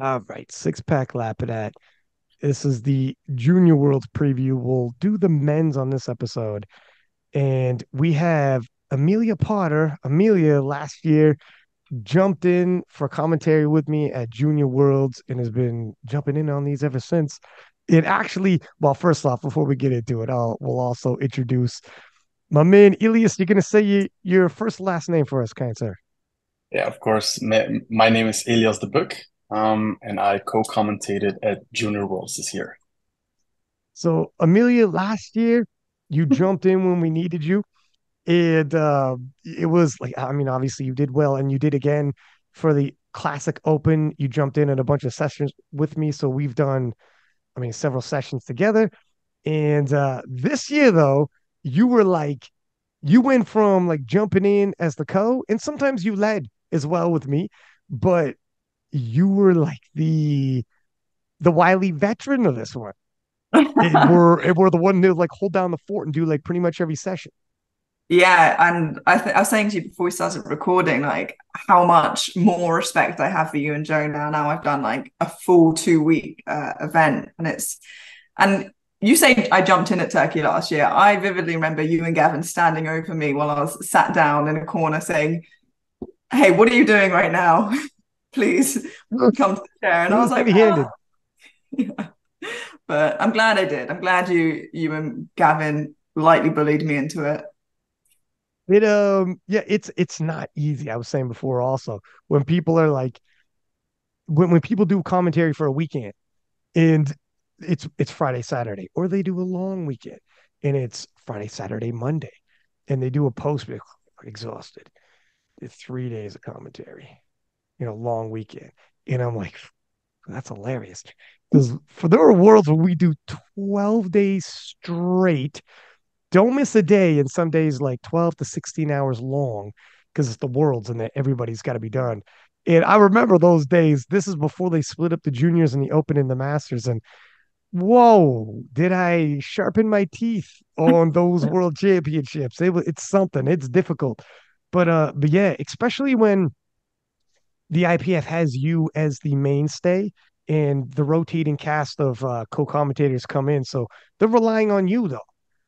All right, six-pack Lapadat. This is the Junior Worlds preview. We'll do the men's on this episode. And we have Amelia Potter. Amelia last year jumped in for commentary with me at Junior Worlds and has been jumping in on these ever since. It actually, well, first off, before we get into it, we'll also introduce my man Elias. You're gonna say your first last name for us, kind sir. Yeah, of course. My name is Elias the Book, and I co-commentated at Junior Worlds this year. So Amelia, last year you jumped in when we needed you. And it was like, I mean, obviously you did well, and you did again for the Classic Open. You jumped in a bunch of sessions with me, so we've done, I mean, several sessions together. And this year, though, you were like, you went from like jumping in as the co, and sometimes you led as well with me, but you were like the wily veteran of this one. It were the one to like hold down the fort and do like pretty much every session. Yeah, and I was saying to you before we started recording, like how much more respect I have for you and Joe now. Now I've done like a full 2 week event, and you say I jumped in at Turkey last year. I vividly remember you and Gavin standing over me while I was sat down in a corner saying, "Hey, what are you doing right now? Please come to the chair." It And I was was like, "Oh." heavy-handed. Yeah. But I'm glad I did. I'm glad you and Gavin lightly bullied me into it. Yeah, it's not easy. I was saying before also, when people are like when people do commentary for a weekend and it's Friday, Saturday, or they do a long weekend and it's Friday, Saturday, Monday, and they do a post exhausted. It's 3 days of commentary, long weekend. And I'm like, that's hilarious. Because for there are worlds where we do 12 days straight, don't miss a day, and some days like 12 to 16 hours long because it's the worlds and that everybody's got to be done. And I remember those days. This is before they split up the juniors and the open and the masters. And whoa, did I sharpen my teeth on those world championships? It's something. It's difficult. But yeah, especially when the IPF has you as the mainstay and the rotating cast of co-commentators come in. So they're relying on you though.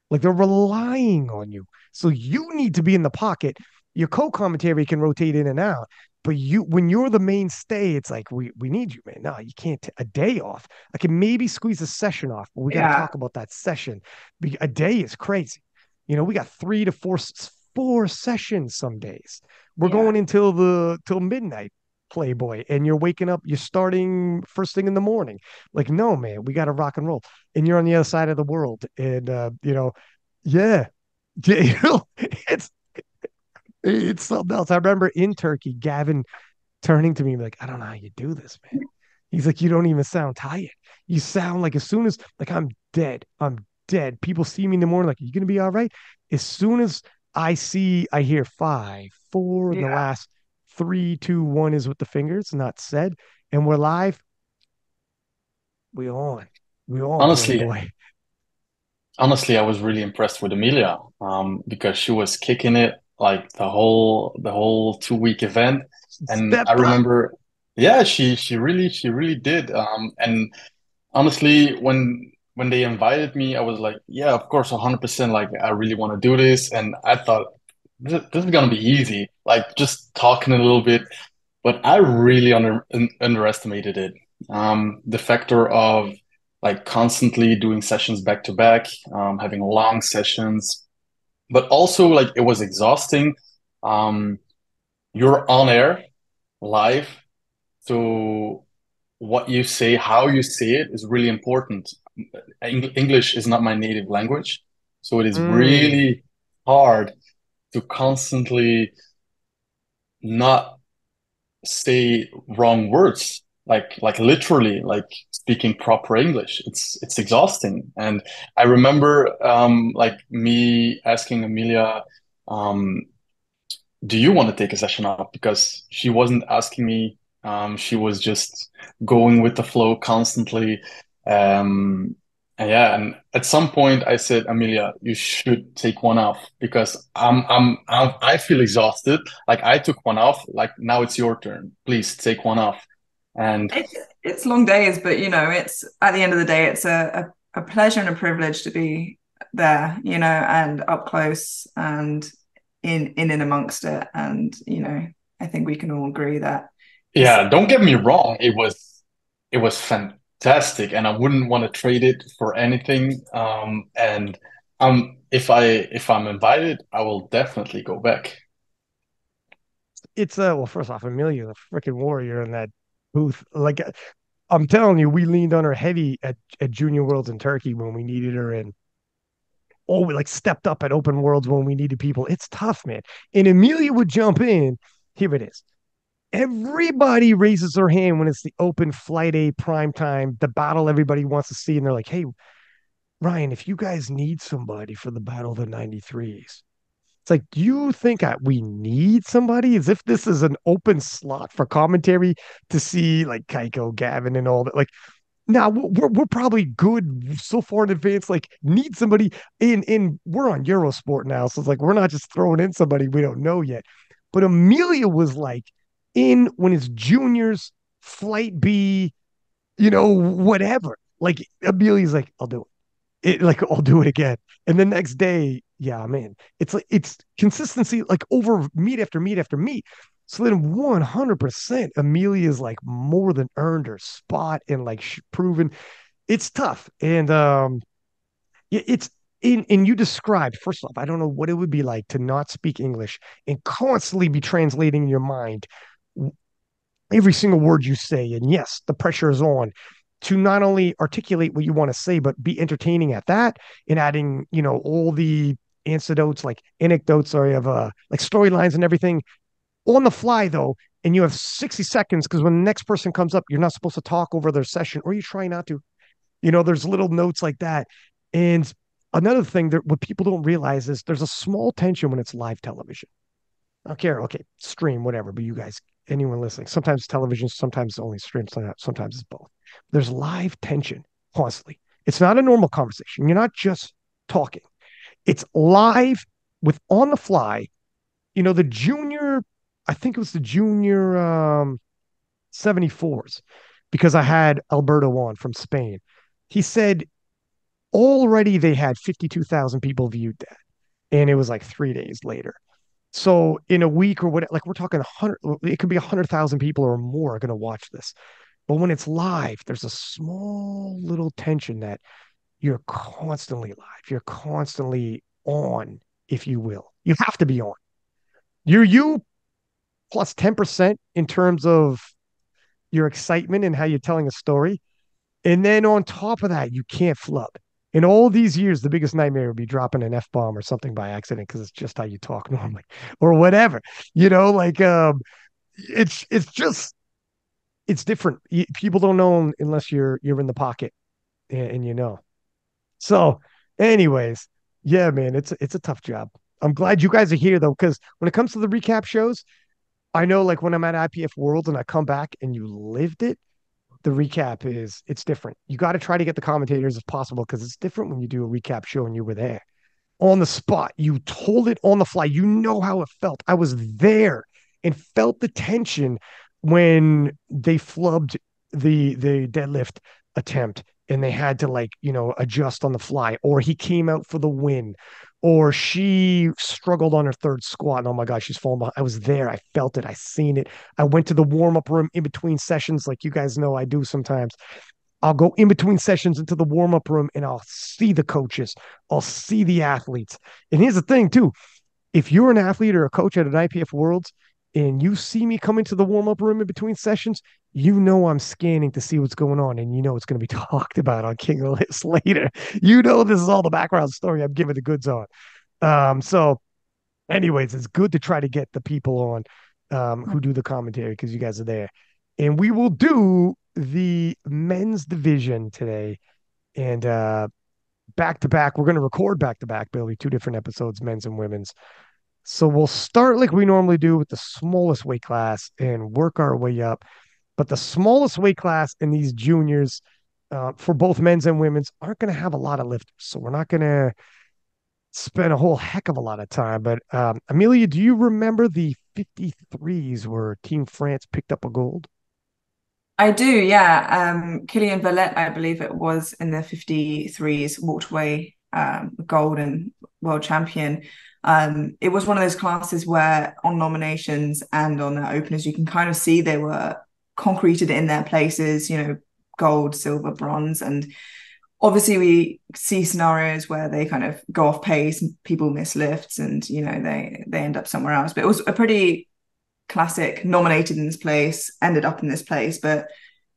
Like they're relying on you. So you need to be in the pocket. Your co-commentary can rotate in and out. But when you're the mainstay, it's like we need you, man. No, you can't a day off. I can maybe squeeze a session off, but we got to Yeah, talk about that session. A day is crazy. We got 3 to 4 sessions some days. We're yeah. going until the till midnight, Playboy, and you're waking up, you're starting first thing in the morning. Like, no, man, we got to rock and roll. And you're on the other side of the world. And yeah. Yeah, it's something else. I remember in Turkey, Gavin turning to me like, I don't know how you do this, man. He's like, you don't even sound tired. You sound like as soon as like I'm dead. I'm dead. People see me in the morning, like, are you gonna be all right? As soon as I hear five, four, and the Yeah. last three, two, one is with the fingers, not said, and we're live, we on. We on, Honestly, Playboy. honestly, I was really impressed with Amelia, because she was kicking it like the whole 2 week event, and I Stepped up. remember, yeah, she really did. And honestly, when they invited me, I was like, yeah, of course, 100%. Like, I really want to do this, and I thought this is gonna be easy, like just talking a little bit. But I really underestimated it. The factor of like constantly doing sessions back to back, having long sessions, but also like it was exhausting. Um, you're on air live, so what you say, how you say it is really important. English is not my native language, so it is Mm. really hard to constantly not say wrong words, like literally, like speaking proper English. It's exhausting. And I remember like me asking Amelia, um, do you want to take a session off? Because she wasn't asking me. She was just going with the flow constantly. And yeah, and at some point I said, Amelia, you should take one off because I feel exhausted. Like I took one off. Like now it's your turn. Please take one off. And It's long days, but it's at the end of the day, it's a pleasure and a privilege to be there, and up close and in and amongst it. And I think we can all agree that it's yeah, don't get me wrong, it was fantastic, and I wouldn't want to trade it for anything. And if I'm invited, I will definitely go back. It's well, first off, Amelia, the freaking warrior in that booth. Like I'm telling you, we leaned on her heavy at Junior Worlds in Turkey when we needed her, and oh, we like stepped up at Open Worlds when we needed people. It's tough, man. And Amelia would jump in. Here it is. Everybody raises their hand when it's the open flight A prime time, the battle everybody wants to see. And they're like, hey, Ryan, if you guys need somebody for the Battle of the 93s, it's like, do you think we need somebody? As if this is an open slot for commentary to see like Keiko, Gavin, and all that. Like, now we're probably good so far in advance. Like, need somebody in. We're on Eurosport now, so it's like we're not just throwing in somebody we don't know yet. But Amelia was like in when it's juniors, flight B, whatever. Like Amelia's like, I'll do it. Like I'll do it again. And the next day, yeah, I'm in. It's like it's consistency like over meet after meet after meet. So then 100% Amelia's like more than earned her spot and like proven it's tough. And it's in you described, first off, I don't know what it would be like to not speak English and constantly be translating in your mind every single word you say. And yes, the pressure is on to not only articulate what you want to say, but be entertaining at that and adding, all the anecdotes, like anecdotes, sorry, of like storylines and everything on the fly though. And you have 60 seconds because when the next person comes up, you're not supposed to talk over their session or you try not to. There's little notes like that. And another thing that what people don't realize is there's a small tension when it's live television. I don't care. Okay, stream, whatever. But you guys, anyone listening, sometimes television, sometimes only stream, sometimes it's both. There's live tension constantly. It's not a normal conversation. You're not just talking. It's live with on the fly. The junior, I think it was the junior 74s, because I had Alberto on from Spain. He said already they had 52,000 people viewed that. And it was like 3 days later. So in a week or what, like we're talking 100, it could be 100,000 people or more are going to watch this. But when it's live, there's a small little tension that you're constantly live. You're constantly on, if you will. You have to be on. You're you plus 10% in terms of your excitement and how you're telling a story. And then on top of that, you can't flub. In all these years, the biggest nightmare would be dropping an F bomb or something by accident because it's just how you talk normally or whatever. Like it's just it's different. People don't know unless you're in the pocket and So, anyways, yeah, man, it's a tough job. I'm glad you guys are here though, because when it comes to the recap shows, I know like when I'm at IPF Worlds and I come back and you lived it, the recap it's different. You got to try to get the commentators if possible because it's different when you do a recap show and you were there on the spot. You told it on the fly. You know how it felt. I was there and felt the tension when they flubbed the deadlift attempt and they had to like, adjust on the fly, or he came out for the win, or she struggled on her third squat. And oh my gosh, she's falling behind. I was there. I felt it. I seen it. I went to the warm-up room in between sessions, like you guys know I do sometimes. I'll go in between sessions into the warm up room and I'll see the coaches. I'll see the athletes. And here's the thing, too. If you're an athlete or a coach at an IPF Worlds and you see me come into the warm up room in between sessions, you know I'm scanning to see what's going on. And you know it's going to be talked about on King of the List later. You know this is all the background story I'm giving the goods on. So, anyways, it's good to try to get the people on who do the commentary because you guys are there. And we will do the men's division today. And back to back, we're going to record back to back, Billy, two different episodes, men's and women's. So we'll start like we normally do with the smallest weight class and work our way up. But the smallest weight class in these juniors for both men's and women's aren't going to have a lot of lifters. So we're not going to spent a whole heck of a lot of time. But Amelia, do you remember the 53s where Team France picked up a gold? I do, yeah. Killian Valette, I believe it was, in the 53s, walked away gold and world champion. It was one of those classes where on nominations and on their openers, you can kind of see they were concreted in their places, gold, silver, bronze. And obviously we see scenarios where they kind of go off pace and people miss lifts and, they end up somewhere else. But it was a pretty classic, nominated in this place, ended up in this place. But,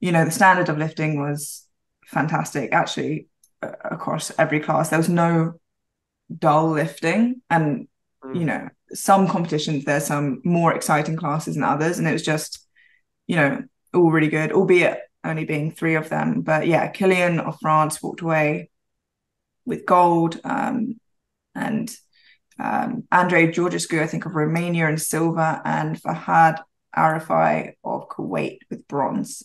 the standard of lifting was fantastic, actually, across every class. There was no dull lifting. And, some competitions, there's some more exciting classes than others. And it was just, all really good, albeit only being three of them. But yeah, Killian of France walked away with gold. And Andrei Georgescu, I think, of Romania, in silver, and Fahad Arifai of Kuwait with bronze.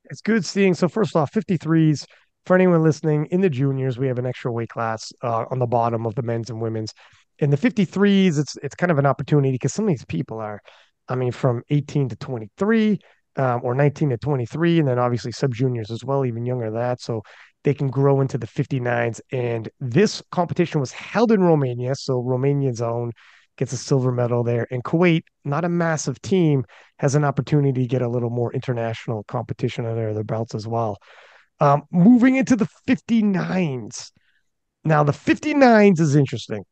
It's good seeing. So first off, 53s, for anyone listening, in the juniors, we have an extra weight class on the bottom of the men's and women's. In the 53s, it's kind of an opportunity because some of these people are, I mean, from 18 to 23, or 19 to 23, and then obviously sub juniors as well, even younger than that. So they can grow into the 59s. And this competition was held in Romania. So Romania's own gets a silver medal there. And Kuwait, not a massive team, has an opportunity to get a little more international competition under their belts as well. Moving into the 59s. Now, the 59s is interesting.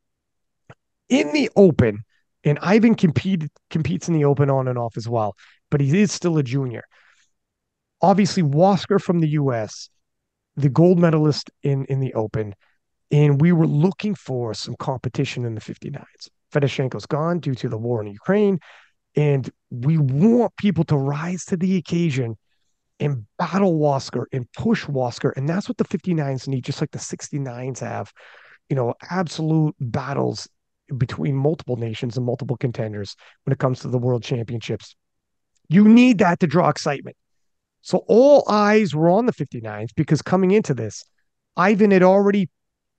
In the open, and Ivan competes in the open on and off as well, but he is still a junior. Obviously, Wasker from the US, the gold medalist in the open, and we were looking for some competition in the 59s. Fedoshenko's gone due to the war in Ukraine, and we want people to rise to the occasion and battle Wasker and push Wasker. And that's what the 59s need, just like the 69s have, absolute battles between multiple nations and multiple contenders when it comes to the world championships. You need that to draw excitement. So all eyes were on the 59s because coming into this, Ivan had already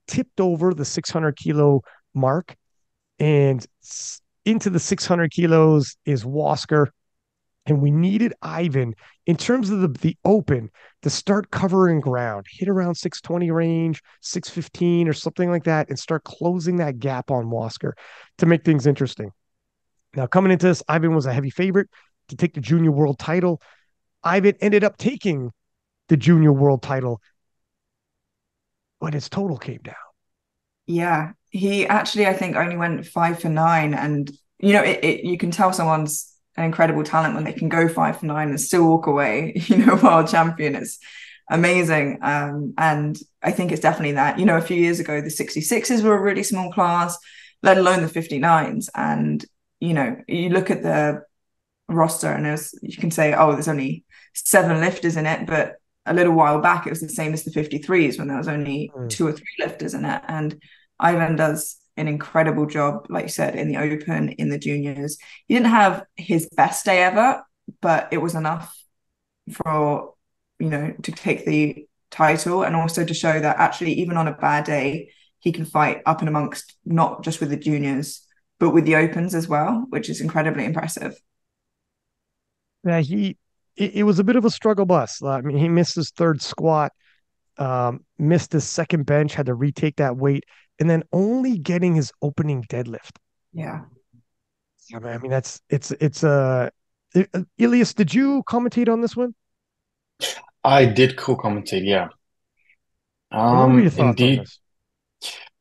tipped over the 600 kilo mark, and into the 600 kilos is Wasker. And we needed Ivan in terms of the open to start covering ground, hit around 620 range, 615 or something like that, and start closing that gap on Wasker to make things interesting. Now, coming into this, Ivan was a heavy favorite to take the junior world title. Ivan ended up taking the junior world title, but his total came down. Yeah, he actually, I think, only went 5 for 9. And, you can tell someone's an incredible talent when they can go 5 for 9 and still walk away, world champion. It's amazing. And I think it's definitely that. A few years ago, the 66s were a really small class, let alone the 59s. And, you look at the roster and you can say, oh, there's only 7 lifters in it. But a little while back, it was the same as the 53s when there was only 2 or 3 lifters in it. And Ivan does an incredible job, like you said, in the open, in the juniors. He didn't have his best day ever, but it was enough for, to take the title, and also to show that actually, even on a bad day, he can fight up and amongst, not just with the juniors, but with the opens as well, which is incredibly impressive. Yeah, it was a bit of a struggle bus. I mean, he missed his third squat, missed his second bench, had to retake that weight, and then only getting his opening deadlift. Yeah. I mean, Elias, did you commentate on this one? I did co-commentate, yeah. And what were your thoughts on Indeed. this?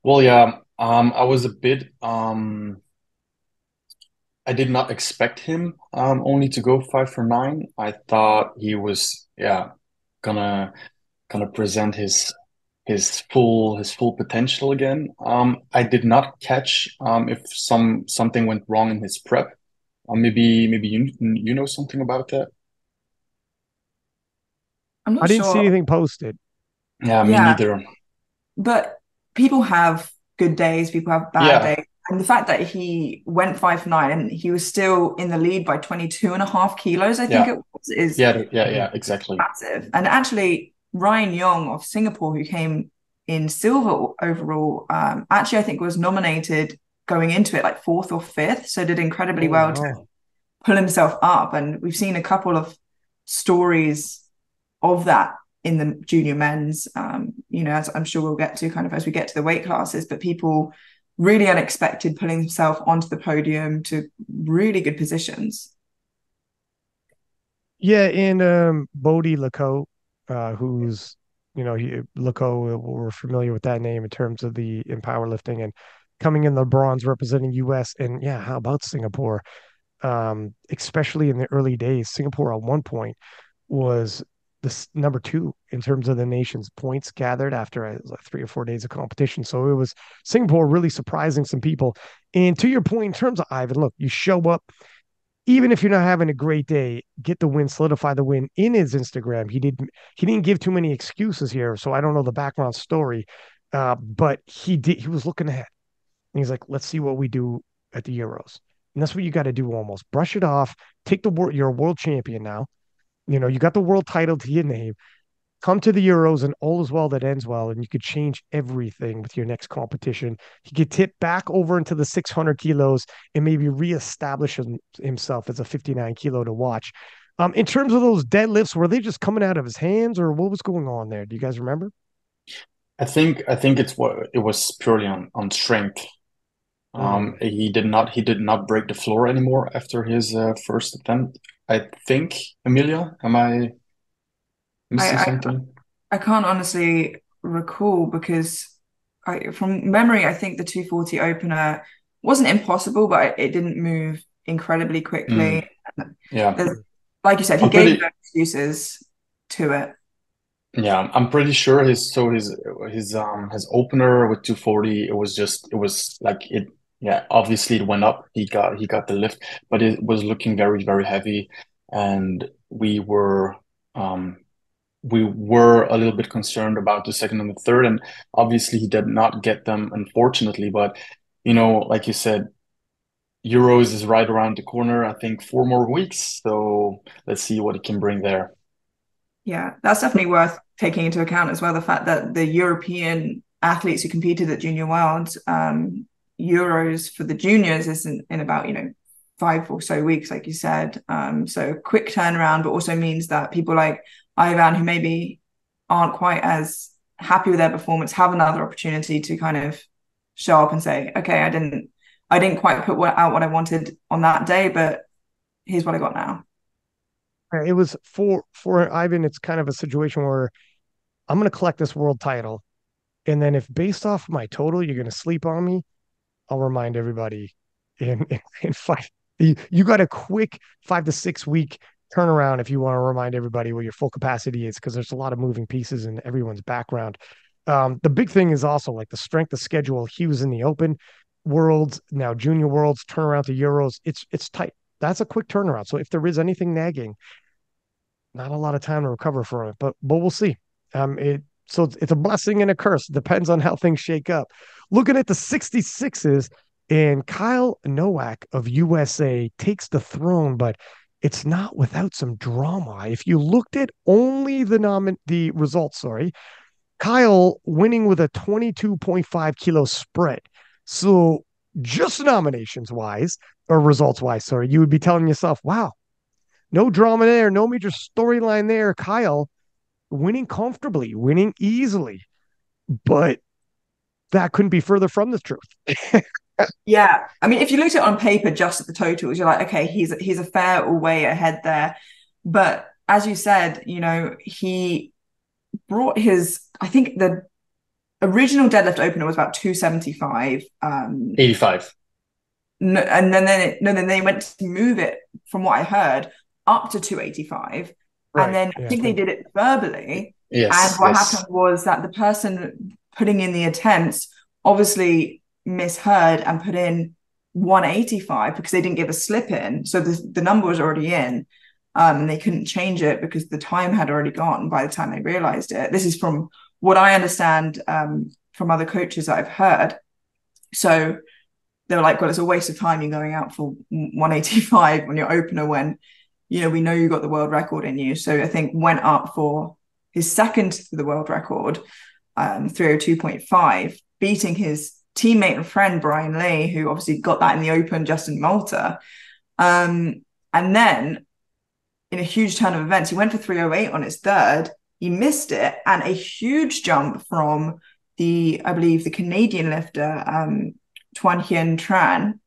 Well, yeah. I was a bit I did not expect him only to go 5 for 9. I thought he was, yeah, gonna present his full potential again. I did not catch if something went wrong in his prep. Maybe you know something about that. I'm I not didn't see sure. anything posted. Yeah, me Yeah, neither. but people have good days, people have bad Yeah, days. And the fact that he went 5 for 9 and he was still in the lead by 22.5 kilos, I think yeah, it was, is yeah, exactly. massive. And actually, Ryan Young of Singapore, who came in silver overall, actually, I think was nominated going into it like fourth or fifth. So did incredibly Oh well to wow. pull himself up. And we've seen a couple of stories of that in the junior men's, as I'm sure we'll get to kind of as we get to the weight classes, but people really unexpected pulling themselves onto the podium to really good positions. Yeah, and Bodie Laco, who's Laco, we're familiar with that name in terms of in powerlifting and coming in the bronze representing US. And yeah, how about Singapore? Especially in the early days, Singapore at one point was the number two in terms of the nation's points gathered after like 3 or 4 days of competition. So it was Singapore really surprising some people. And to your point, in terms of Ivan, look, you show up, even if you're not having a great day, get the win, solidify the win in his Instagram. He didn't give too many excuses here, so I don't know the background story, but he was looking ahead. And he's like, let's see what we do at the Euros. And that's what you got to do almost. Brush it off. Take the world, you're a world champion now. You got the world title to your name. Come to the Euros and all is well that ends well, and you could change everything with your next competition. He could tip back over into the 600 kilos and maybe reestablish himself as a 59 kilo to watch. In terms of those deadlifts, were they just coming out of his hands, or what was going on there? Do you guys remember? I think it was purely on strength. He did not break the floor anymore after his first attempt. I think, Amelia, am I missing I, something? I can't honestly recall because from memory, I think the 240 opener wasn't impossible, but it didn't move incredibly quickly. Mm, yeah, There's, like you said, he I'm gave no pretty. excuses to it. Yeah, I'm pretty sure his opener with 240. It was like it. Yeah, obviously it went up. He got the lift, but it was looking very very heavy, and um we were a little bit concerned about the second and the third, and obviously he did not get them, unfortunately. But like you said, Euros is right around the corner. I think 4 more weeks, so let's see what he can bring there. Yeah, that's definitely worth taking into account as well. The fact that the European athletes who competed at Junior World Euros for the juniors is in about 5 or so weeks, like you said. So quick turnaround, but also means that people like Ivan, who maybe aren't quite as happy with their performance, have another opportunity to kind of show up and say, okay, I didn't quite put out what I wanted on that day, but here's what I got now. It was for Ivan. It's kind of a situation where I'm going to collect this world title, and then if based off my total, you're going to sleep on me, I'll remind everybody in five. You got a quick 5 to 6 week turnaround if you want to remind everybody what your full capacity is, because there's a lot of moving pieces in everyone's background. The big thing is also like the strength of schedule. He was in the Open Worlds, now Junior Worlds, turnaround to Euros. It's tight. That's a quick turnaround. So if there is anything nagging, not a lot of time to recover from it, but we'll see. It's a blessing and a curse. It depends on how things shake up. Looking at the 66s, and Kyle Nowak of USA takes the throne, but it's not without some drama. If you looked at only the results, sorry, Kyle winning with a 22.5 kilo spread. So just nominations wise or results wise, sorry, you would be telling yourself, wow, no drama there, no major storyline there. Kyle winning comfortably, winning easily, but that couldn't be further from the truth. Yeah, I mean, if you looked at it on paper, just at the totals, you're like, okay, he's a fair way ahead there. But as you said, he brought I think the original deadlift opener was about 275. 85. No, and then they went to move it, from what I heard, up to 285. And Right. then I Yeah. think they did it verbally. And Yes, what yes. happened was that the person putting in the attempts obviously misheard and put in 185 because they didn't give a slip in. So the number was already in. And they couldn't change it because the time had already gone by the time they realized it. This is from what I understand from other coaches that I've heard. So they were like, well, it's a waste of time you going out for 185 on your opener when, we know you got the world record in you. So I think went up for his second to the world record, 302.5, beating his teammate and friend, Brian Lee, who obviously got that in the Open just in Malta. And then in a huge turn of events. He went for 308 on his third. He missed it, and a huge jump from I believe, the Canadian lifter, Tuan Hien Tran,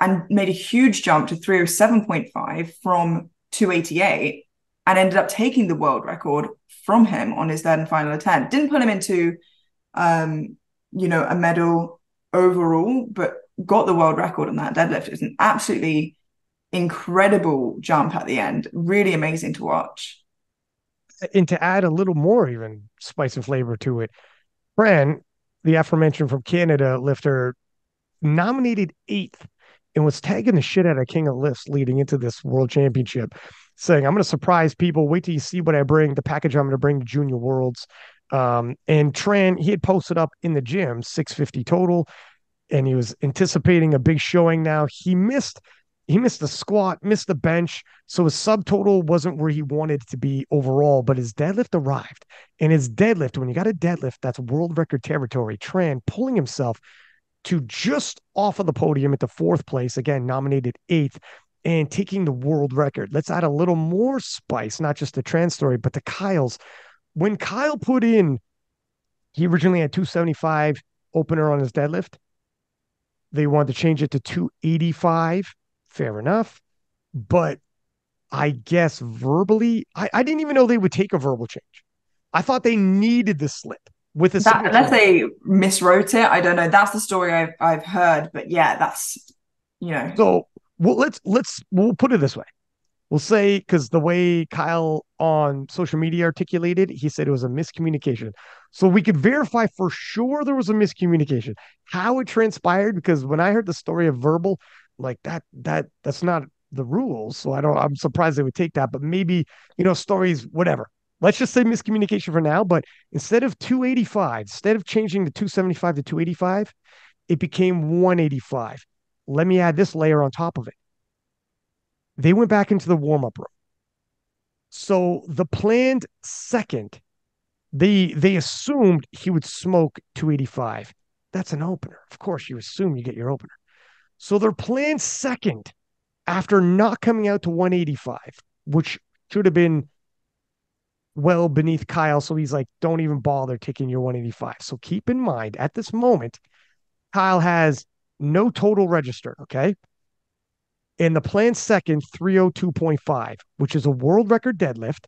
and made a huge jump to 307.5 from 288, and ended up taking the world record from him on his third and final attempt. Didn't put him into, a medal overall, but got the world record on that deadlift. It's an absolutely incredible jump at the end. Really amazing to watch. And to add a little more even spice and flavor to it, Fran, the aforementioned from Canada lifter, nominated 8th and was tagging the shit out of King of Lifts leading into this world championship, saying, I'm going to surprise people. Wait till you see what I bring, the package I'm going to bring to Junior Worlds. And Tran, he had posted up in the gym 650 total, and he was anticipating a big showing now. He missed the squat, missed the bench. So his subtotal wasn't where he wanted to be overall, but his deadlift arrived. And his deadlift, when you got a deadlift, that's world record territory. Tran pulling himself to just off of the podium at the 4th place, again, nominated 8th, and taking the world record. Let's add a little more spice, not just the Tran story, but the Kyle's. When Kyle put in, he originally had 275 opener on his deadlift. They wanted to change it to 285. Fair enough. But I guess verbally, I didn't even know they would take a verbal change. I thought they needed the slip with a signature. Unless they miswrote it, I don't know. That's the story I've heard, but yeah, that's So we'll put it this way. We'll say, because the way Kyle on social media articulated, he said it was a miscommunication. So we could verify for sure there was a miscommunication. How it transpired, because when I heard the story of verbal, like that's not the rules. So I'm surprised they would take that, but maybe, stories, whatever. Let's just say miscommunication for now. But instead of 285, instead of changing the 275 to 285, it became 185. Let me add this layer on top of it. They went back into the warm-up room. So the planned second, they assumed he would smoke 285. That's an opener. Of course, you assume you get your opener. So their planned second, after not coming out to 185, which should have been well beneath Kyle. So he's like, don't even bother taking your 185. So keep in mind, at this moment, Kyle has no total registered, okay? And the planned second, 302.5, which is a world record deadlift,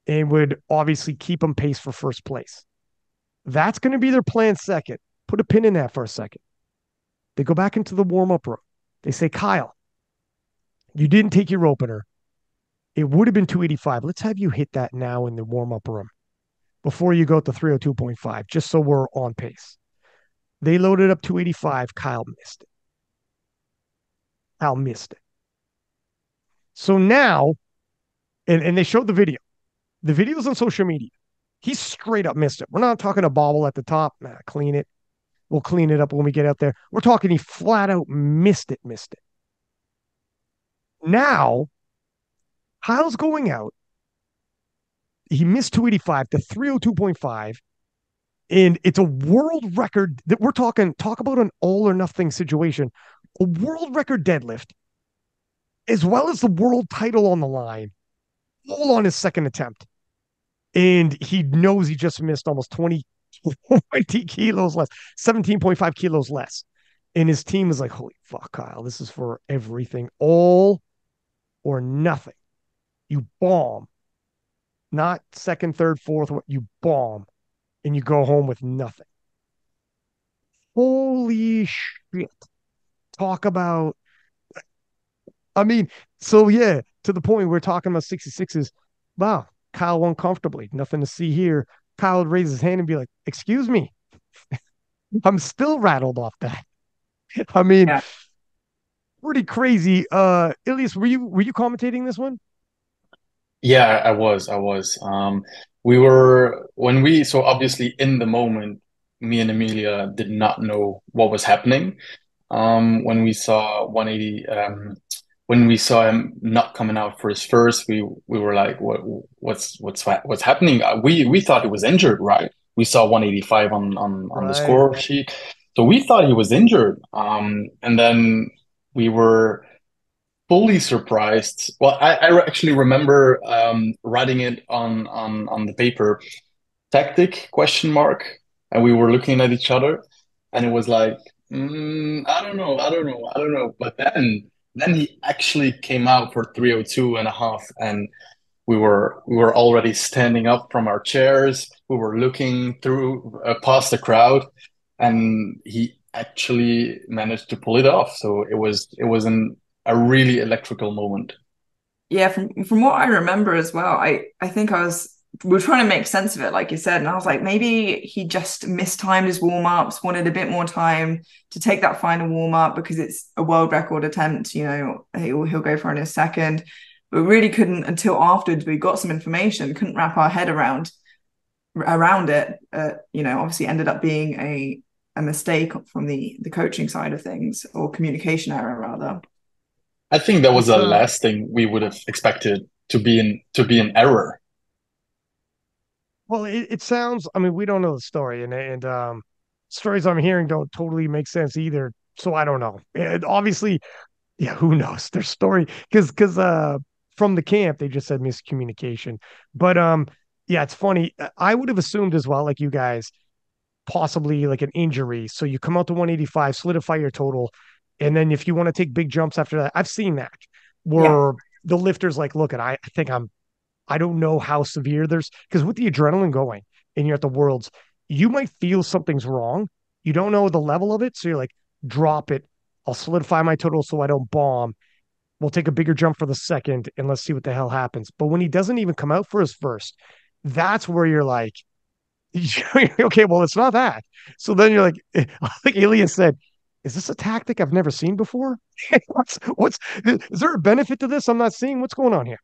and would obviously keep him pace for first place. That's going to be their planned second. Put a pin in that for a second. They go back into the warm-up room. They say, Kyle, you didn't take your opener. It would have been 285. Let's have you hit that now in the warm-up room before you go to 302.5, just so we're on pace. They loaded up 285. Kyle missed it. Kyle missed it. So now, and they showed the video. The video's on social media. He straight up missed it. We're not talking a bobble at the top. Nah, clean it. We'll clean it up when we get out there. We're talking he flat out missed it. Now, Kyle's going out. He missed 285 to 302.5. And it's a world record that we're talking, talk about an all or nothing situation. A world record deadlift, as well as the world title on the line, all on his second attempt. And he knows he just missed almost 20 kilos less, 17.5 kilos less. And his team is like, holy fuck, Kyle, this is for everything. All or nothing. You bomb. Not second, third, fourth, you bomb. And you go home with nothing. Holy shit. Talk about, so yeah, to the point we're talking about 66s. Wow, Kyle won comfortably. Nothing to see here. Kyle would raise his hand and be like, excuse me. I'm still rattled off that. Yeah. Pretty crazy. Elias, were you commentating this one? Yeah, I was. So obviously in the moment, me and Amelia did not know what was happening. When we saw 180, when we saw him not coming out for his first, we were like, what's happening? We thought he was injured, right? We saw 185 on the score sheet, so we thought he was injured. And then we fully surprised. Well, I actually remember writing it on the paper, tactic question mark, and we were looking at each other, and it was like, I don't know, I don't know, I don't know. But then he actually came out for 302 and a half, and we were already standing up from our chairs. We were looking through past the crowd, and he actually managed to pull it off. So it was a really electrical moment. Yeah, from what I remember as well, I think we were trying to make sense of it, like you said, and I was like, maybe he just mistimed his warm-ups, wanted a bit more time to take that final warm-up because it's a world record attempt, he'll go for it in a second. But we really couldn't until afterwards we got some information, couldn't wrap our head around it. Obviously ended up being a mistake from the coaching side of things, or communication error rather. I think that was It's the last thing we would have expected to be an error. well, it sounds. I mean, we don't know the story, and stories I'm hearing don't totally make sense either. So I don't know. And obviously, yeah, who knows their story? Because from the camp they just said miscommunication. But yeah, it's funny. I would have assumed as well, like you guys, possibly like an injury. So you come out to 185, solidify your total, and then if you want to take big jumps after that, I've seen that Yeah, where the lifter's like, look, and I think I don't know how severe there's because with the adrenaline going and you're at the worlds, you might feel something's wrong. You don't know the level of it. So you're like, drop it. I'll solidify my total so I don't bomb. We'll take a bigger jump for the second and let's see what the hell happens. But when he doesn't even come out for his first, that's where you're like, okay, well, it's not that. So then you're like Elias said, is this a tactic I've never seen before? What's is there a benefit to this I'm not seeing? What's going on here?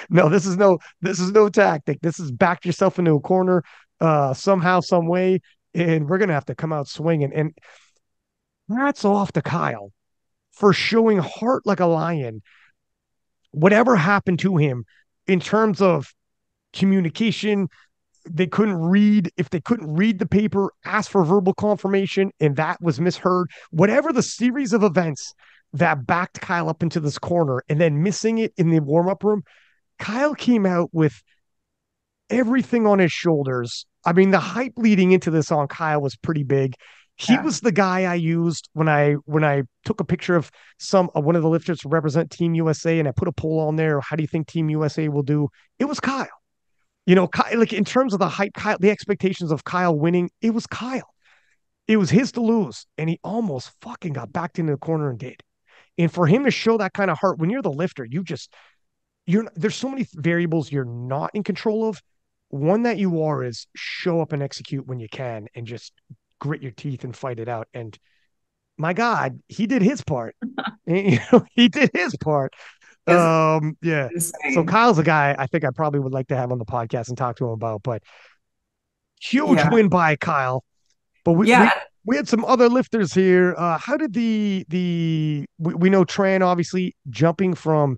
No, this is no tactic. This is back yourself into a corner somehow, some way, and we're gonna have to come out swinging. And hats off to Kyle for showing heart like a lion. Whatever happened to him in terms of communication, they couldn't read. If they couldn't read the paper, ask for verbal confirmation, and that was misheard. Whatever the series of events that backed Kyle up into this corner and then missing it in the warm-up room, Kyle came out with everything on his shoulders. I mean, the hype leading into this on Kyle was pretty big. He yeah. was the guy I used when I took a picture of some one of the lifters to represent Team USA, and I put a poll on there. How do you think Team USA will do? It was Kyle. Kyle, like in terms of the hype, Kyle, the expectations of Kyle winning, it was Kyle. It was his to lose, and he almost fucking got backed into the corner and did. And for him to show that kind of heart, when you're the lifter, there's so many variables you're not in control of. One that you are is show up and execute when you can, and just grit your teeth and fight it out. And my God, he did his part. He did his part. It's Yeah. So insane. Kyle's a guy I think I probably would like to have on the podcast and talk to him about. But huge Yeah, win by Kyle. But we yeah. we we had some other lifters here. How did we know Tran obviously jumping from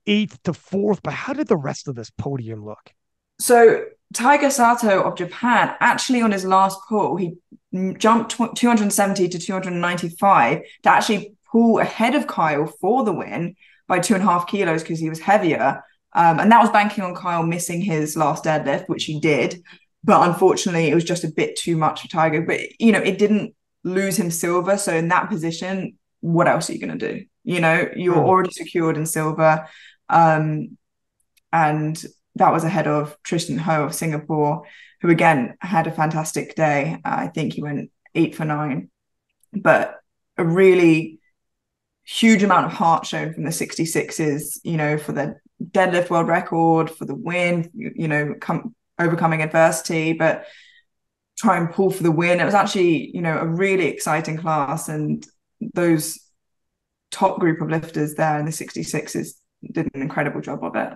eighth to fourth, but how did the rest of this podium look? So Tiger Sato of Japan, actually on his last pull, he jumped 270 to 295 to actually pull ahead of Kyle for the win by 2.5 kilos because he was heavier. And that was banking on Kyle missing his last deadlift, which he did. But unfortunately, it was just a bit too much for Tiger. But, it didn't lose him silver. So in that position, what else are you going to do? You're Hmm. already secured in silver. And that was ahead of Tristan Ho of Singapore, who again had a fantastic day. I think he went 8 for 9, but a really huge amount of heart shown from the 66s, for the deadlift world record, for the win, overcoming adversity, but try and pull for the win. It was actually, a really exciting class, and those top group of lifters there in the 66s did an incredible job of it.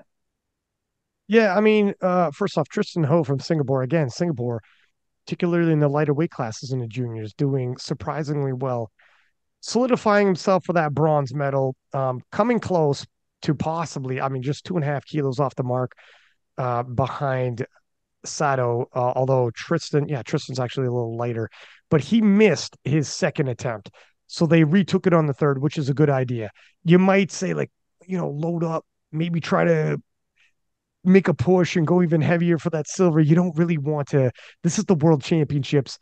Yeah, I mean, first off, Tristan Ho from Singapore again. Singapore, particularly in the lighter weight classes in the juniors, doing surprisingly well, solidifying himself for that bronze medal, coming close to possibly, I mean, just 2.5 kilos off the mark behind Sato. Although Tristan, yeah, Tristan's actually a little lighter, but he missed his second attempt. So they retook it on the third, which is a good idea. You might say, like, load up, maybe try to make a push and go even heavier for that silver. You don't really want to. This is the World Championships.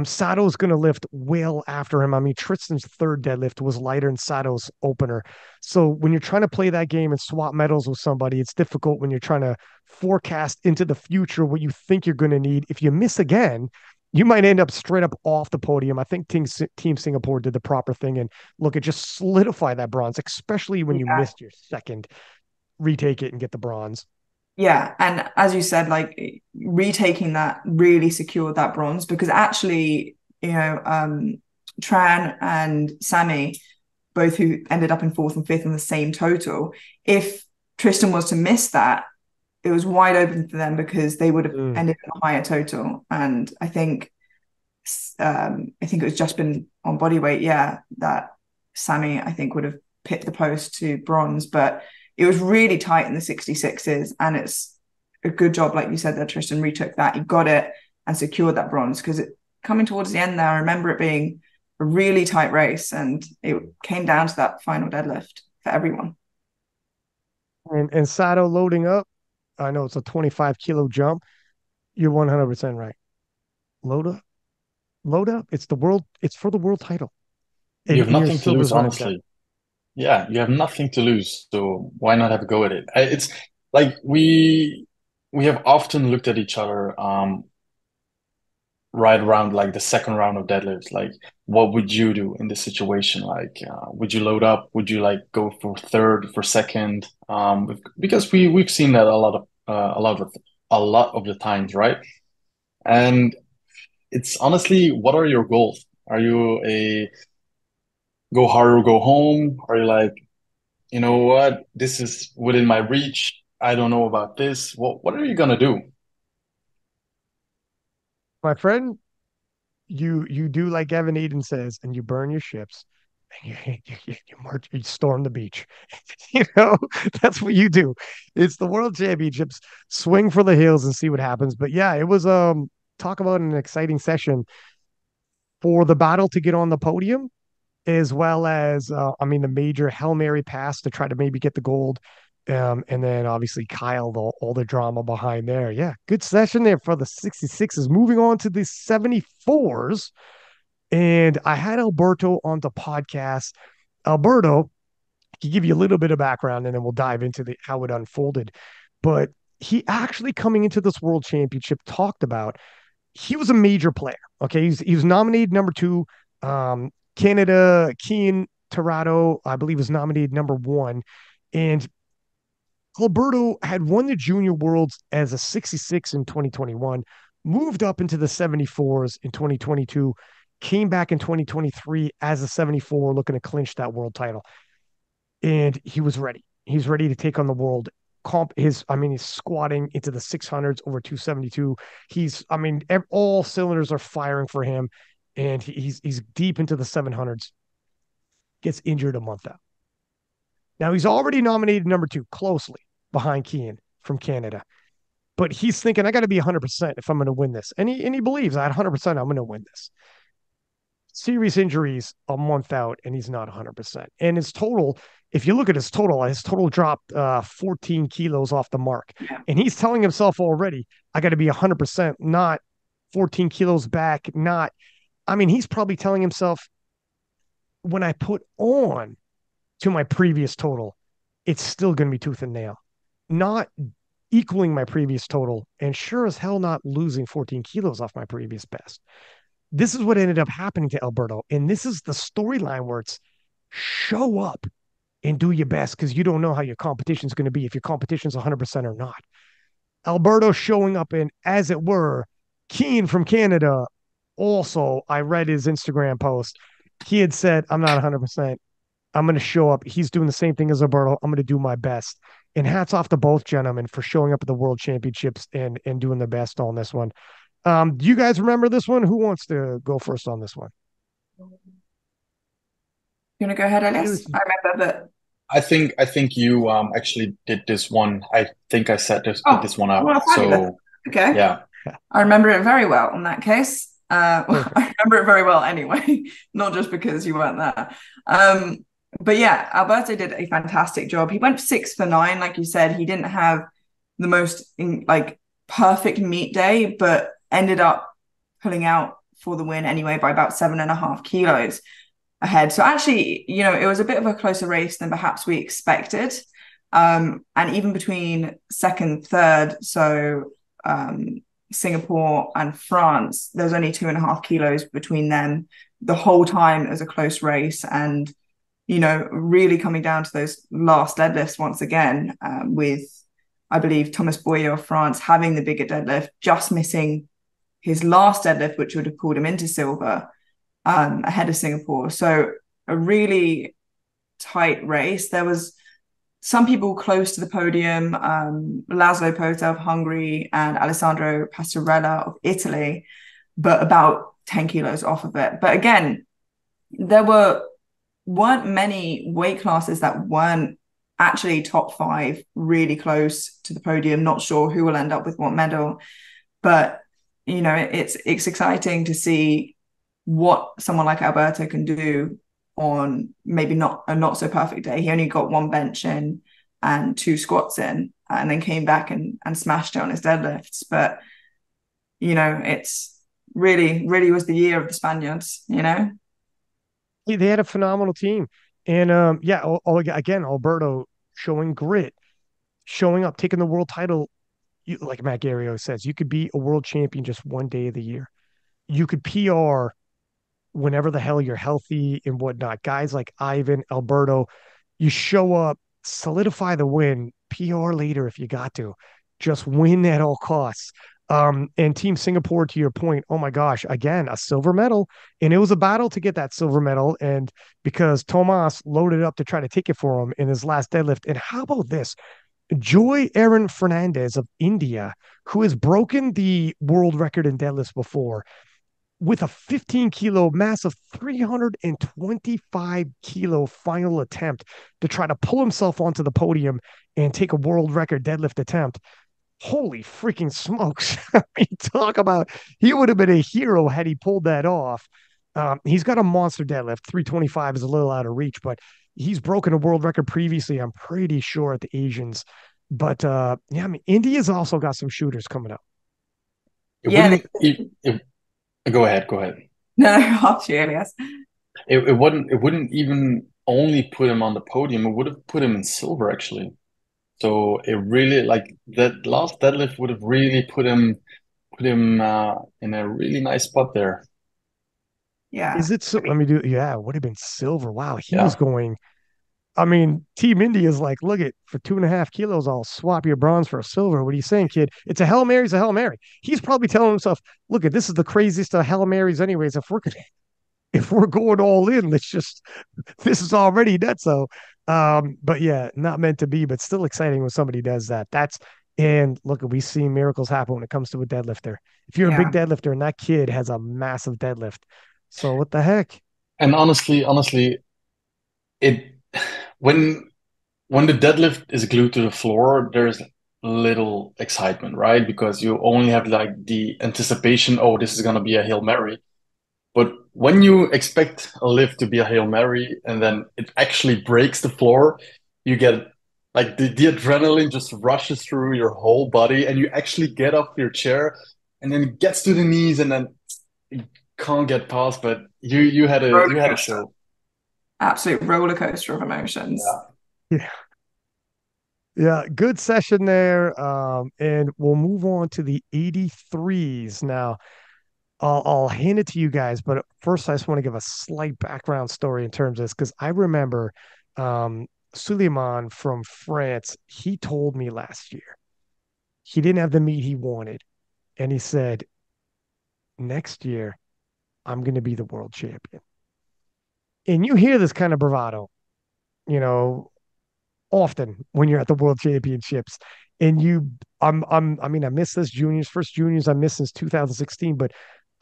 Sato's going to lift well after him. I mean, Tristan's third deadlift was lighter than Sato's opener. So when you're trying to play that game and swap medals with somebody, it's difficult when you're trying to forecast into the future what you think you're going to need. If you miss again, you might end up straight up off the podium. I think Team Singapore did the proper thing and look, it just solidify that bronze, especially when you missed your second, retake it and get the bronze. Yeah, and as you said, like retaking that really secured that bronze, because actually, Tran and Sammy, both who ended up in fourth and fifth in the same total, if Tristan was to miss that, it was wide open for them because they would have ended in a higher total. And I think it was just been on body weight, that Sammy, I think, would have picked the post to bronze, but it was really tight in the 66s, and it's a good job, like you said, that Tristan retook that. He got it and secured that bronze, because coming towards the end there, I remember it being a really tight race, and it came down to that final deadlift for everyone. And Sato loading up, I know it's a 25 kilo jump. You're 100% right. Load up. It's for the world title. And you have nothing to lose, honestly. Yeah, you have nothing to lose, so why not have a go at it? It's like we have often looked at each other right around like the second round of deadlifts. Like, what would you do in this situation? Like, would you load up? Would you like go for third, for second? Because we've seen that a lot of the times, right? And it's honestly, what are your goals? Are you a go hard or go home? Are you like, you know what, this is within my reach. I don't know about this. What are you gonna do? My friend, you do like Evan Eden says, and you burn your ships, and you march, you storm the beach. That's what you do. It's the World Championships. Swing for the hills and see what happens. But yeah, it was talk about an exciting session for the battle to get on the podium, as well as the major Hail Mary pass to try to maybe get the gold. And then obviously Kyle, all the drama behind there. Yeah, good session there for the 66s. Moving on to the 74s. And I had Alberto on the podcast. Alberto, can give you a little bit of background and then we'll dive into how it unfolded. But he actually, coming into this world championship, talked about he was a major player. Okay. He was nominated number 2. Canada, Keen Torado, I believe, was nominated number 1. And Alberto had won the Junior Worlds as a 66 in 2021, moved up into the 74s in 2022, came back in 2023 as a 74, looking to clinch that world title. And he was ready. He's ready to take on the world comp. He's squatting into the 600s over 272. All cylinders are firing for him, and he's deep into the 700s. Gets injured a month out. Now he's already nominated number 2, closely behind Keane from Canada. But he's thinking, I got to be 100% if I'm going to win this. And he believes at 100% I'm going to win this. Serious injuries a month out, and he's not 100%. And his total, if you look at his total dropped 14 kilos off the mark. And he's telling himself already, I got to be 100%, not 14 kilos back, he's probably telling himself, when I put on to my previous total, it's still going to be tooth and nail, not equaling my previous total, and sure as hell not losing 14 kilos off my previous best. This is what ended up happening to Alberto. And this is the storyline where it's show up and do your best, because you don't know how your competition is going to be, if your competition's 100% or not. Alberto showing up in, as it were, Keen from Canada. Also, I read his Instagram post. He had said, I'm not 100%. I'm going to show up. He's doing the same thing as Alberto. I'm going to do my best. And hats off to both gentlemen for showing up at the World Championships and doing the best on this one. Do you guys remember this one? Who wants to go first on this one? You want to go ahead, Elias? I remember that. I think you actually did this one. I think I set this one out. Well, so okay, yeah, I remember it very well in that case. Perfect. I remember it very well anyway, not just because you weren't there. But yeah, Alberto did a fantastic job. He went 6 for 9, like you said. He didn't have the most like perfect meet day, but ended up pulling out for the win anyway by about 7.5 kilos ahead. So actually, it was a bit of a closer race than perhaps we expected. And even between second, third, so Singapore and France, there's only 2.5 kilos between them the whole time. It was a close race, and really coming down to those last deadlifts once again, with I believe Thomas Boyer of France having the bigger deadlift, just missing his last deadlift, which would have pulled him into silver, ahead of Singapore. So a really tight race. There was some people close to the podium, Laszlo Pota of Hungary and Alessandro Pastorella of Italy, but about 10 kilos off of it. But again, there weren't many weight classes that weren't actually top 5, really close to the podium. Not sure who will end up with what medal, but it's exciting to see what someone like Alberto can do on maybe not a not so perfect day. He only got 1 bench in and 2 squats in, and then came back and smashed it on his deadlifts. But it's really was the year of the Spaniards. They had a phenomenal team. And yeah, again, Alberto showing grit, showing up, taking the world title. Like Matt Gario says, you could be a world champion just one day of the year. You could PR whenever the hell you're healthy and whatnot. Guys like Ivan, Alberto, you show up, solidify the win, PR later if you got to. Just win at all costs. And Team Singapore, to your point, oh my gosh, again, a silver medal. And it was a battle to get that silver medal. And because Tomas loaded up to try to take it for him in his last deadlift. And how about this? Joy Aaron Fernandez of India, who has broken the world record in deadlifts before, with a 15-kilo, massive 325-kilo final attempt to try to pull himself onto the podium and take a world record deadlift attempt. Holy freaking smokes. I mean, talk about, he would have been a hero had he pulled that off. He's got a monster deadlift. 325 is a little out of reach, but he's broken a world record previously, I'm pretty sure, at the Asians. But yeah, I mean, India's also got some shooters coming up. It Yeah. wouldn't. Go ahead. Go ahead. No, after you, Elias. It wouldn't. It wouldn't even only put him on the podium. It would have put him in silver actually. So it really, like, that last deadlift would have really put him in a really nice spot there. Yeah. Is it so? Let me do. Yeah, it would have been silver. Wow, he was Yeah. going. I mean, Team India is like, look at for 2.5 kilos, I'll swap your bronze for a silver. What are you saying, kid? It's a Hail Mary's a Hail Mary. He's probably telling himself, look at this is the craziest of Hail Marys, anyways. If we're going all in, let's just this is already nuts. So but yeah, not meant to be, but still exciting when somebody does that. And look, we've seen miracles happen when it comes to a deadlifter. If you're a big Yeah. deadlifter and that kid has a massive deadlift, so what the heck? And honestly, it when when the deadlift is glued to the floor, there's little excitement, right? Because you only have like the anticipation, oh, this is gonna be a Hail Mary. But when you expect a lift to be a Hail Mary and then it actually breaks the floor, you get like the adrenaline just rushes through your whole body and you actually get off your chair and then it gets to the knees and then you can't get past, but you had a Roller coaster. show. Absolute roller coaster of emotions. Yeah. Yeah, yeah, good session there. And we'll move on to the 83s now. I'll hand it to you guys, but first I just want to give a slight background story in terms of this because I remember Suleiman from France. He told me last year he didn't have the meet he wanted, and he said next year I'm going to be the world champion. And you hear this kind of bravado, you know, often when you're at the world championships, and I mean, I miss this juniors, first juniors I missed since 2016, but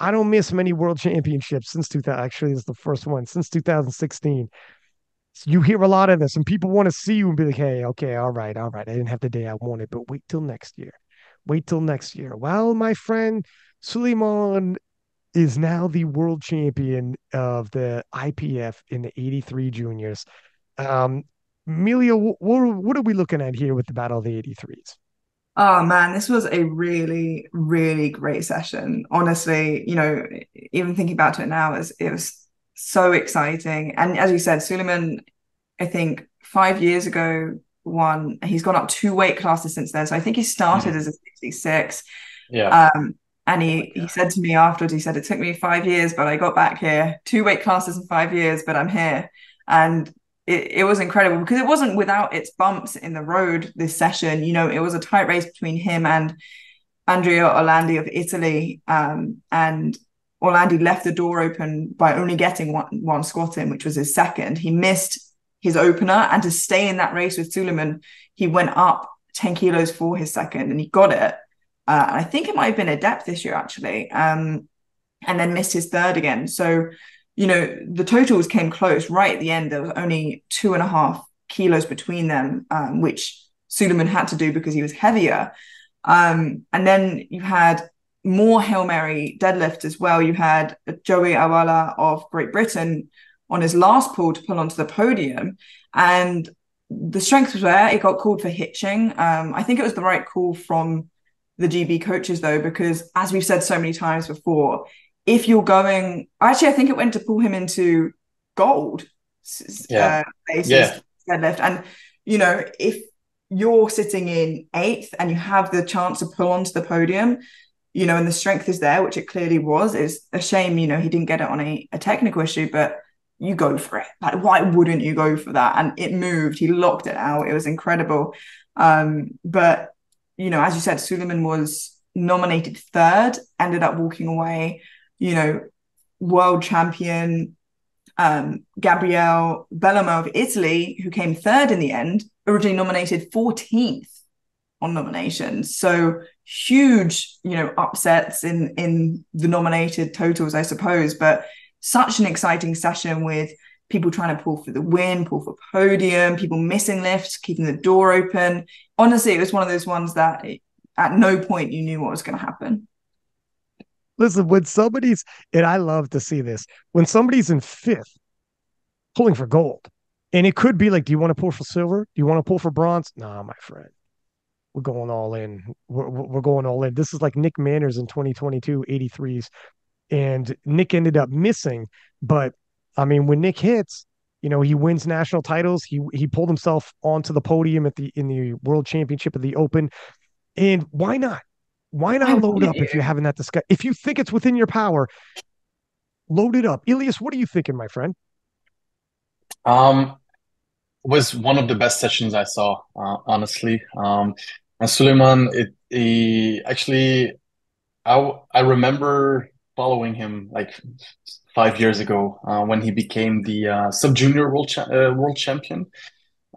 I don't miss many world championships since 2000. Actually, this is the first one since 2016. So you hear a lot of this, and people want to see you and be like, "Hey, okay, all right. I didn't have the day I wanted, but wait till next year. Wait till next year." Well, my friend Suleiman is now the world champion of the IPF in the 83 juniors. Um, Amelia, what are we looking at here with the Battle of the 83s? Oh man, this was a really, really great session. Honestly, even thinking about it now, it was so exciting. And as you said, Suleiman, I think 5 years ago, won. He's gone up two weight classes since then. So I think he started Mhm. as a 66. Yeah. And Oh my he God. said to me afterwards, he said, it took me 5 years, but I got back here, two weight classes in 5 years, but I'm here. And it was incredible because it wasn't without its bumps in the road this session. It was a tight race between him and Andrea Orlandi of Italy. And Orlandi left the door open by only getting one squat in, which was his second. He missed his opener, and to stay in that race with Suleiman, he went up 10 kilos for his second and he got it. I think it might have been a depth issue actually, and then missed his third again. So, the totals came close right at the end. There was only 2.5 kilos between them, which Suleiman had to do because he was heavier. And then you had more Hail Mary deadlift as well. You had Joey Awala of Great Britain on his last pull to pull onto the podium. And the strength was there. It got called for hitching. I think it was the right call from the GB coaches, though, because as we've said so many times before, if you're going, actually, I think it went to pull him into gold Yeah. basis Yeah. deadlift. And, if you're sitting in eighth and you have the chance to pull onto the podium, and the strength is there, which it clearly was. It's a shame, he didn't get it on a technical issue, but you go for it. Like, why wouldn't you go for that? And it moved. He locked it out. It was incredible. But as you said, Suleiman was nominated third, ended up walking away, world champion, Gabriele Bellomo of Italy, who came third in the end, originally nominated 14th on nominations. So huge, upsets in the nominated totals, I suppose. But such an exciting session with people trying to pull for the win, pull for podium, people missing lifts, keeping the door open. Honestly, it was one of those ones that at no point you knew what was going to happen. Listen, when somebody's, and I love to see this, when somebody's in fifth pulling for gold, and it could be like, do you want to pull for silver? Do you want to pull for bronze? Nah, my friend, we're going all in. We're going all in. This is like Nick Manners in 2022, 83s. And Nick ended up missing. But I mean, when Nick hits, he wins national titles. He pulled himself onto the podium in the World Championship of the Open. And why not? Why Why not load wouldn't up if you're you? having that discussion? If you think it's within your power, load it up. Elias, what are you thinking, my friend? Um, was one of the best sessions I saw, honestly. And Suleiman, he actually, I remember following him like 5 years ago, when he became the sub junior world champion.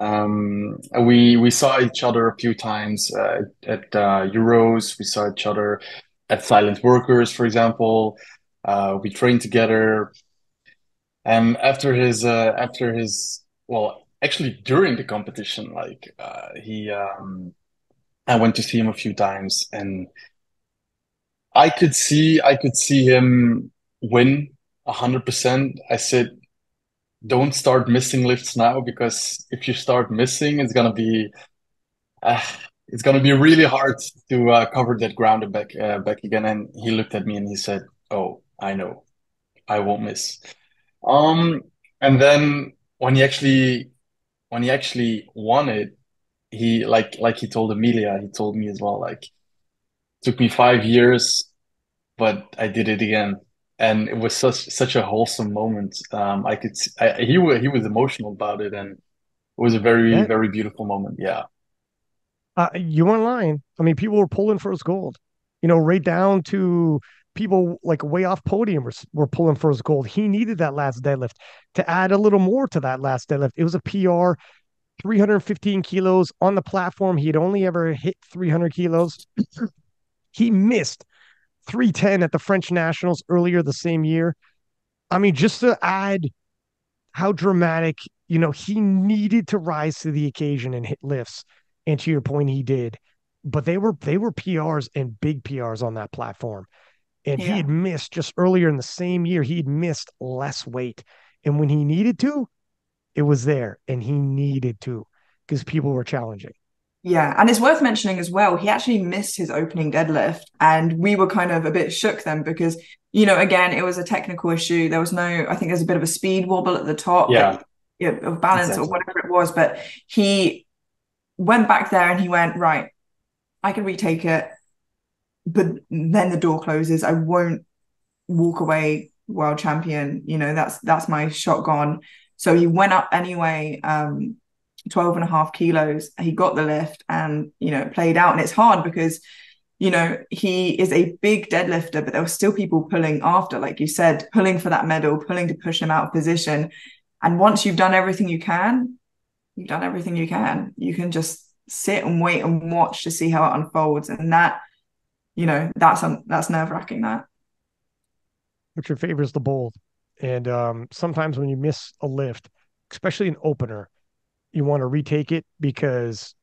We saw each other a few times at Euros. We saw each other at Silent Workers, for example. We trained together. And well, actually during the competition, like I went to see him a few times, and I could see him win 100%. I said, don't start missing lifts now, because if you start missing, uh, it's gonna be really hard to cover that ground and back again. And he looked at me and he said, "Oh, I know, I won't miss." Um, and then when he actually won it, he like he told Amelia, he told me as well, like, took me 5 years, but I did it again. And it was such a wholesome moment. I could he was emotional about it, and it was a very Yeah, very beautiful moment. Yeah. you weren't lying. I mean, people were pulling for his gold. Right down to people like way off podium were pulling for his gold. He needed that last deadlift to add a little more to that last deadlift. It was a PR, 315 kilos on the platform. He had only ever hit 300 kilos. He missed 310 at the French Nationals earlier the same year. I mean, just to add how dramatic, he needed to rise to the occasion and hit lifts. And to your point, he did. But they were PRs and big PRs on that platform. And he Yeah. had missed just earlier in the same year, he had missed less weight. And when he needed to, it was there. And he needed to because people were challenging. Yeah, and it's worth mentioning as well, he actually missed his opening deadlift, and we were kind of a bit shook then because, again, it was a technical issue. There was no, I think there's a bit of a speed wobble at the top of balance or whatever it was, but he went back there and he went, right, I can retake it, but then the door closes. I won't walk away world champion. That's my shot gone. So he went up anyway, 12.5 kilos. He got the lift and, played out. And it's hard because, he is a big deadlifter, but there were still people pulling after, like you said, pulling for that medal, pulling to push him out of position. And once you've done everything you can, you've done everything you can. You can just sit and wait and watch to see how it unfolds. And that, that's nerve-wracking, that. Richard favors the bold. And sometimes when you miss a lift, especially an opener, you want to retake it because,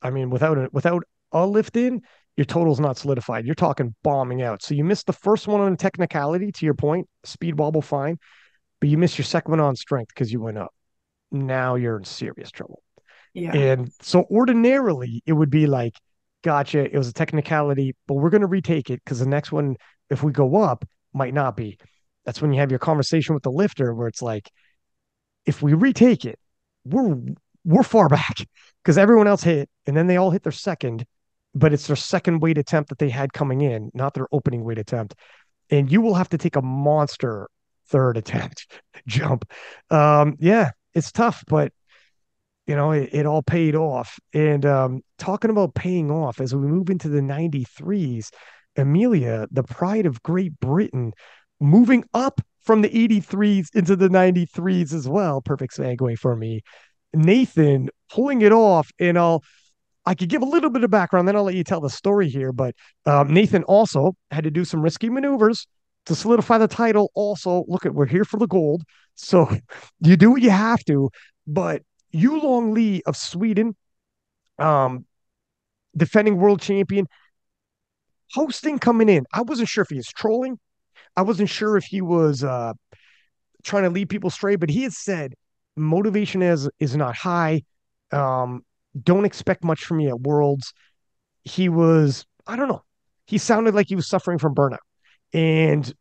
without a lift in, your total's not solidified. You're talking bombing out. So you missed the first one on technicality, to your point, speed wobble, fine, but you missed your second one on strength because you went up. Now you're in serious trouble. Yeah. And so ordinarily it would be like, gotcha, it was a technicality, but we're going to retake it because the next one, if we go up, might not be. That's when you have your conversation with the lifter where it's like, if we retake it, we're far back because everyone else hit and then they all hit their second, but it's their second weight attempt that they had coming in, not their opening weight attempt. And you will have to take a monster third attempt jump. Yeah, it's tough, but it all paid off. And talking about paying off, as we move into the 93s, Amelia, the pride of Great Britain, moving up from the 83s into the 93s as well. Perfect segue for me. Nathan pulling it off, and I could give a little bit of background, then I'll let you tell the story here. But Nathan also had to do some risky maneuvers to solidify the title. Also, look we're here for the gold, so you do what you have to. But Yulong Lee of Sweden, defending world champion, hosting coming in. I wasn't sure if he was trolling. I wasn't sure if he was trying to lead people astray, but he had said motivation is not high. Don't expect much from me at Worlds. He was, I don't know. He sounded like he was suffering from burnout. And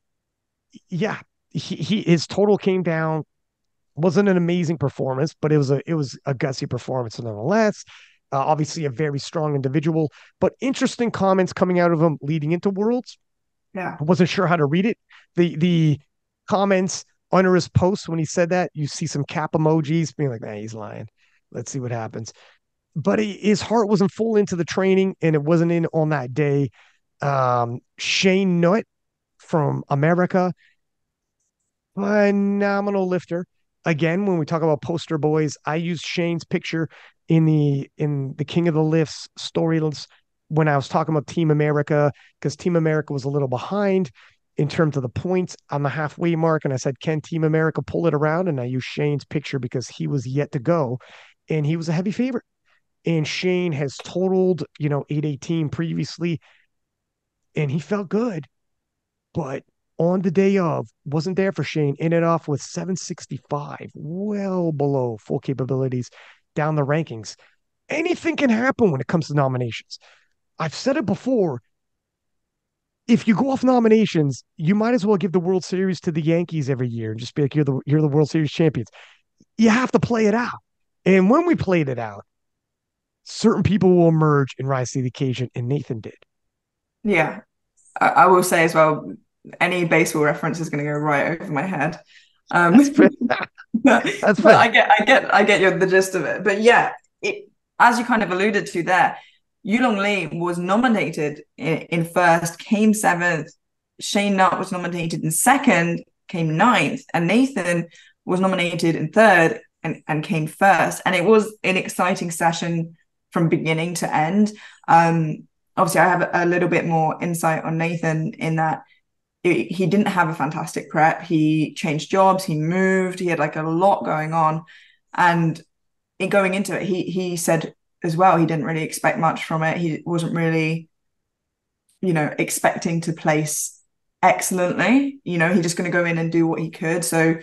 yeah, his total came down. Wasn't an amazing performance, but it was a gutsy performance nonetheless. Obviously a very strong individual, but interesting comments coming out of him leading into Worlds. Yeah. I wasn't sure how to read it. The comments under his post when he said that, you see some cap emojis being like, he's lying. Let's see what happens. But his heart wasn't full into the training, and it wasn't in on that day. Shane Nutt from America, phenomenal lifter. Again, when we talk about poster boys, I use Shane's picture in the King of the Lifts storylines when I was talking about Team America, because Team America was a little behind in terms of the points on the halfway mark. And I said, can Team America pull it around? And I used Shane's picture because he was yet to go, and he was a heavy favorite. And Shane has totaled, 818 previously, and he felt good. But on the day of, wasn't there for Shane, ended off with 765, well below full capabilities down the rankings. Anything can happen when it comes to nominations. I've said it before. If you go off nominations, you might as well give the World Series to the Yankees every year and just be like, you're the World Series champions. You have to play it out. And when we played it out, certain people will emerge and rise to the occasion, and Nathan did. Yeah. I will say as well, any baseball reference is going to go right over my head. That's fair. That's fair. I get the gist of it. But yeah, as you kind of alluded to there, Yulong Lee was nominated in first, came seventh. Shane Nutt was nominated in second, came ninth, and Nathan was nominated in third and came first. And it was an exciting session from beginning to end. Obviously, I have a little bit more insight on Nathan in that he didn't have a fantastic prep. He changed jobs, he moved, he had like a lot going on. And going into it, he said as well, he didn't really expect much from it. He wasn't really, expecting to place excellently. He's just going to go in and do what he could. So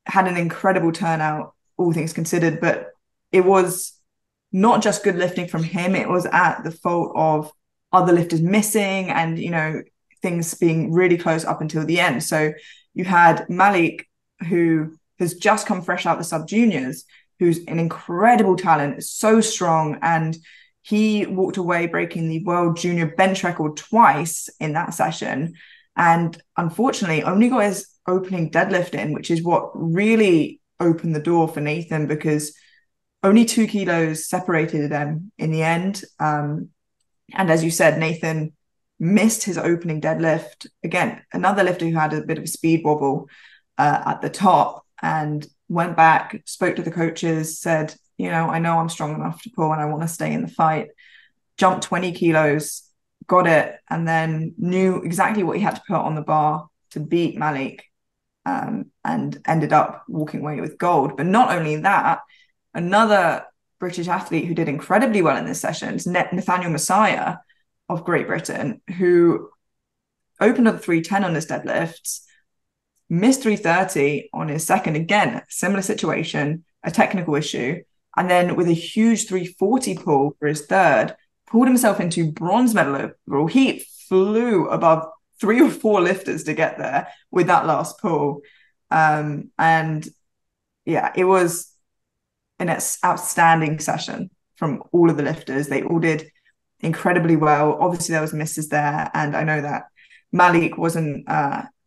had an incredible turnout, all things considered, but it was not just good lifting from him. It was at the fault of other lifters missing and, things being really close up until the end. So you had Malik, who has just come fresh out the sub juniors, who's an incredible talent, so strong. And he walked away breaking the world junior bench record twice in that session. And unfortunately, only got his opening deadlift in, which is what really opened the door for Nathan, because only 2 kilos separated them in the end. And as you said, Nathan missed his opening deadlift. Again, another lifter who had a bit of a speed wobble at the top, and went back, spoke to the coaches, said, I know I'm strong enough to pull and I want to stay in the fight. Jumped 20 kilos, got it, and then knew exactly what he had to put on the bar to beat Malik, and ended up walking away with gold. But not only that, another British athlete who did incredibly well in this session is Nathaniel Messiah of Great Britain, who opened up 310 on his deadlifts, missed 330 on his second, again, similar situation, a technical issue, and then with a huge 340 pull for his third, pulled himself into bronze medal overall. He flew above 3 or 4 lifters to get there with that last pull. And yeah, it was an outstanding session from all of the lifters. They all did incredibly well. Obviously, there was misses there, and I know that Malik wasn't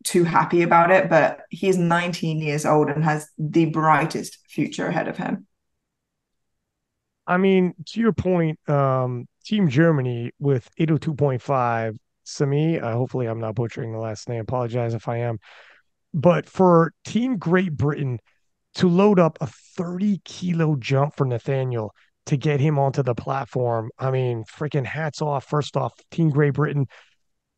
too happy about it, but he's 19 years old and has the brightest future ahead of him. I mean, to your point, Team Germany with 802.5, Sami, hopefully I'm not butchering the last name. Apologize if I am. But for Team Great Britain to load up a 30-kilo jump for Nathaniel to get him onto the platform, I mean, freaking hats off. First off, Team Great Britain,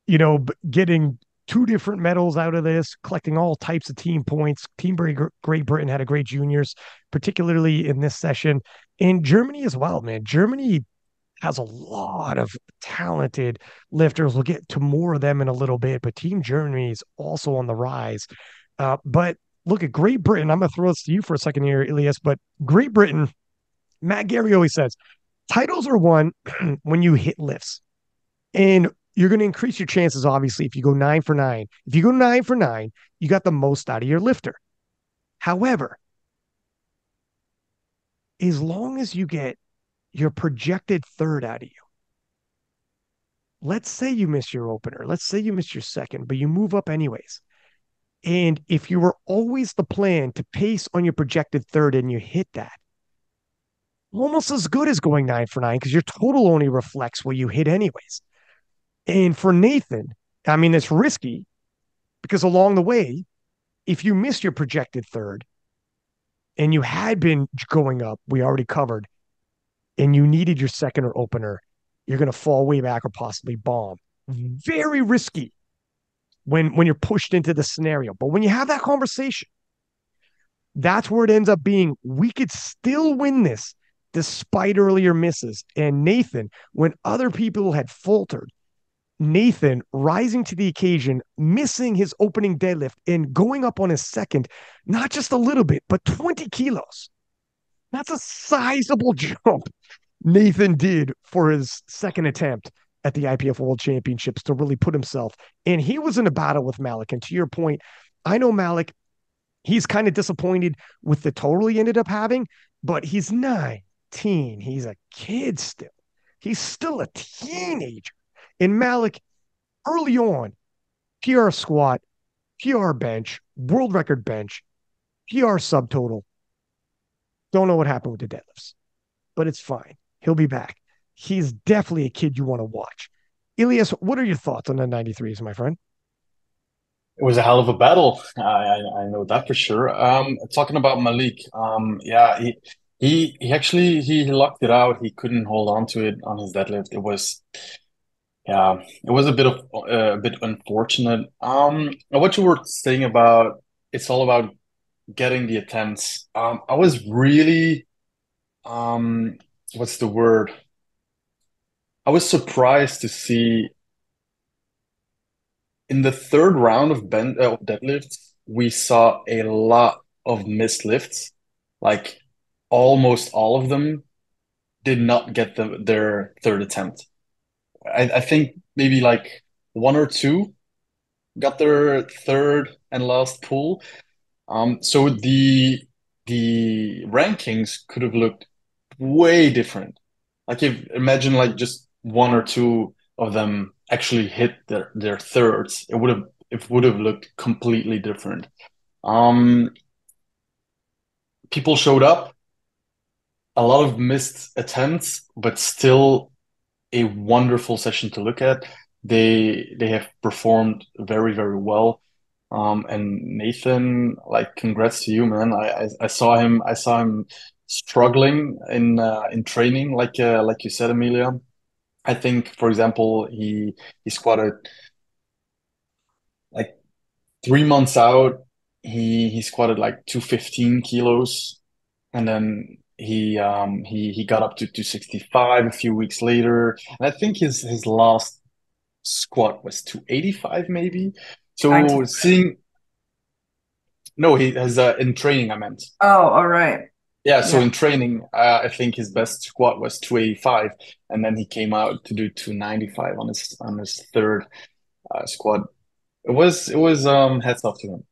getting 2 different medals out of this, collecting all types of team points. Team Great Britain had a great juniors, particularly in this session. And Germany as well, man. Germany has a lot of talented lifters. We'll get to more of them in a little bit, but Team Germany is also on the rise. But look at Great Britain. I'm going to throw this to you for a second here, Elias, but Great Britain, Matt Gary always says, titles are won when you hit lifts. And you're going to increase your chances, obviously, if you go 9 for 9. If you go 9 for 9, you got the most out of your lifter. However, as long as you get your projected third out of you, let's say you miss your opener, let's say you miss your second, but you move up anyways. And if you were always the plan to pace on your projected third and you hit that, almost as good as going 9 for 9, because your total only reflects what you hit anyways. And for Nathan, I mean, it's risky because along the way, if you miss your projected third and you had been going up, we already covered, and you needed your second or opener, you're going to fall way back or possibly bomb. Very risky when you're pushed into the scenario. But when you have that conversation, that's where it ends up being. We could still win this despite earlier misses. And Nathan, when other people had faltered, Nathan rising to the occasion, missing his opening deadlift and going up on his second, not just a little bit, but 20 kilos. That's a sizable jump Nathan did for his second attempt at the IPF World Championships to really put himself. And he was in a battle with Malik. And to your point, I know Malik, he's kind of disappointed with the total he ended up having, but he's 19. He's a kid still. He's still a teenager. And Malik, early on, PR squat, PR bench, world record bench, PR subtotal. Don't know what happened with the deadlifts, but it's fine. He'll be back. He's definitely a kid you want to watch. Elias, what are your thoughts on the 93s, my friend? It was a hell of a battle. I know that for sure. Talking about Malik, yeah, he actually he locked it out. He couldn't hold on to it on his deadlift. It was Yeah, it was a bit unfortunate. What you were saying about it's all about getting the attempts. I was really what's the word? I was surprised to see in the third round of deadlifts, we saw a lot of missed lifts. Like almost all of them did not get their third attempt. I think maybe like one or two got their third and last pull. So the rankings could have looked way different. Like if imagine like just one or two of them actually hit their thirds, it would have looked completely different. Um, People showed up, a lot of missed attempts, but still a wonderful session to look at. They have performed very, very well. And Nathan, like, congrats to you, man. I saw him struggling in training, like you said, Amelia. I think, for example, he squatted like 3 months out. He squatted like 215 kilos, and then he got up to 265 a few weeks later. And I think his last squat was 285 maybe. So 90. seeing no, he has in training I meant. Oh, all right. Yeah, so Yeah. in training, I think his best squat was 285, and then he came out to do 295 on his third squat. It was hats off to him.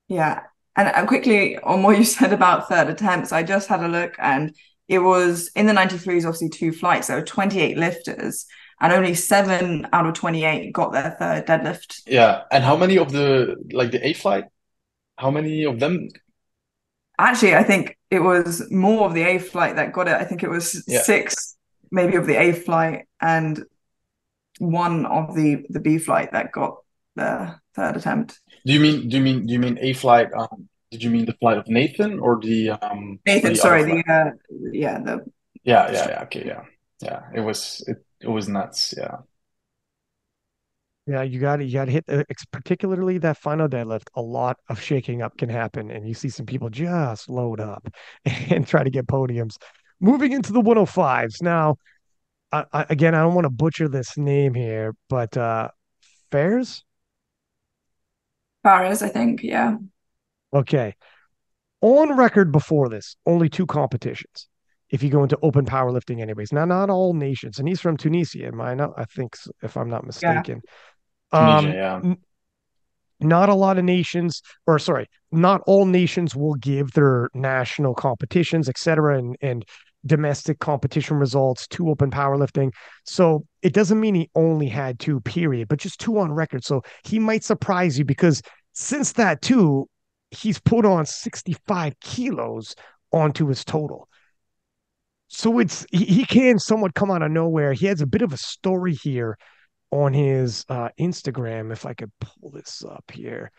Yeah. And quickly on what you said about third attempts, I just had a look and it was in the 93s, obviously two flights. There were 28 lifters and only 7 out of 28 got their third deadlift. Yeah, and how many of the A flight? How many of them? Actually, I think it was more of the A flight that got it. I think it was Yeah. six, maybe of the A flight and one of the B flight that got the third attempt. Do you mean A flight? Did you mean the flight of Nathan or Nathan, the other sorry, flight? yeah, the Yeah, yeah, yeah. Okay, yeah, yeah. It was nuts. Yeah, Yeah, you got to hit particularly that final deadlift. A lot of shaking up can happen, and you see some people just load up and try to get podiums. Moving into the 105s now. Again, I don't want to butcher this name here, but Fairs. Paris, I think, yeah. Okay, on record before this, only two competitions. If you go into open powerlifting, anyways. Now, not all nations, and he's from Tunisia. Am I not? I think, if I'm not Yeah. mistaken. Tunisia. Um, Yeah, not a lot of nations, or sorry, not all nations will give their national competitions, et cetera, and domestic competition results to open powerlifting. So it doesn't mean he only had two, period, but just two on record. So he might surprise you because since that too, he's put on 65 kilos onto his total. So he can somewhat come out of nowhere. He has a bit of a story here on his Instagram, if I could pull this up here.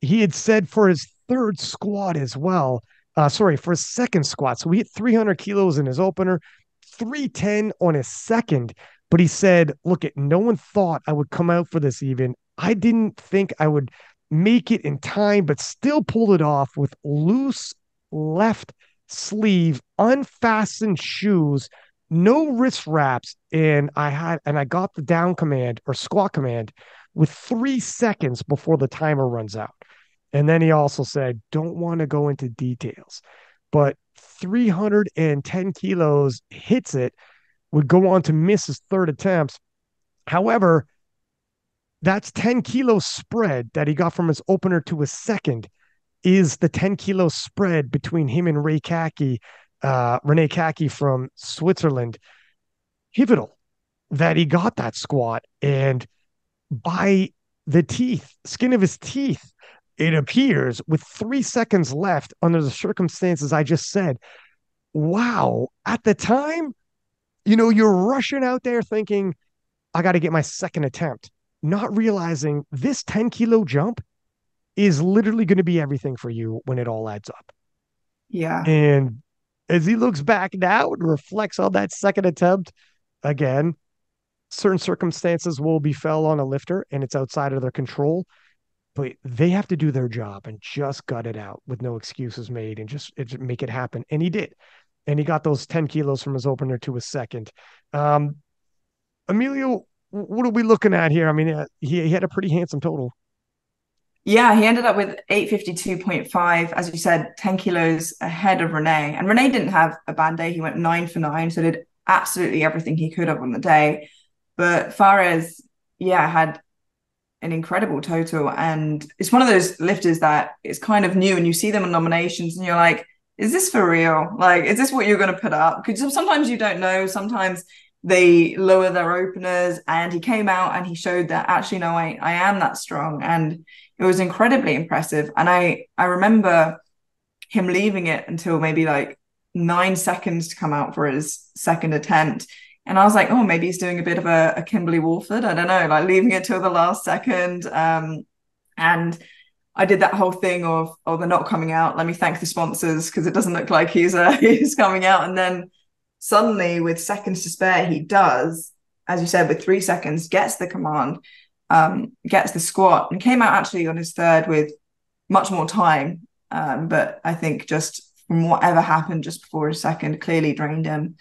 He had said for his third squat as well. Sorry, for his second squat. So he hit 300 kilos in his opener, 310 on his second. But he said, look, no one thought I would come out for this even. I didn't think I would make it in time, but still pulled it off with loose left sleeve, unfastened shoes, no wrist wraps. And I got the down command or squat command with 3 seconds before the timer runs out. And then he also said, don't want to go into details, but 310 kilos hits it, would go on to miss his third attempt. However, that's 10 kilos spread that he got from his opener to his second is the 10 kilo spread between him and Rene Kaki from Switzerland. Pivotal that he got that squat. And by the skin of his teeth, it appears with 3 seconds left under the circumstances I just said. Wow. At the time, you're rushing out there thinking, I got to get my second attempt, not realizing this 10-kilo jump is literally going to be everything for you when it all adds up. Yeah. And as he looks back now and reflects on that second attempt, again, certain circumstances will befell on a lifter and it's outside of their control, but they have to do their job and just gut it out with no excuses made and just make it happen. And he did. And he got those 10 kilos from his opener to his second. Emilio, what are we looking at here? I mean, he had a pretty handsome total. Yeah, he ended up with 852.5, as you said, 10 kilos ahead of Renee. And Renee didn't have a bad day. He went 9 for 9, so did absolutely everything he could have on the day. But Fares, yeah, had an incredible total. And it's one of those lifters that is kind of new, and you see them in nominations and you're like, is this for real? Like, is this what you're going to put up? Because sometimes you don't know. Sometimes they lower their openers, and he came out and he showed that actually, no, I am that strong. And it was incredibly impressive. And I remember him leaving it until maybe like 9 seconds to come out for his second attempt. And I was like, oh, maybe he's doing a bit of a Kimberly Walford. I don't know, like leaving it till the last second. And I did that whole thing of, oh, they're not coming out. Let me thank the sponsors, because it doesn't look like he's coming out. And then suddenly, with seconds to spare, he does, as you said, with 3 seconds, gets the command, gets the squat, and came out actually on his third with much more time. But I think just from whatever happened just before his second clearly drained him.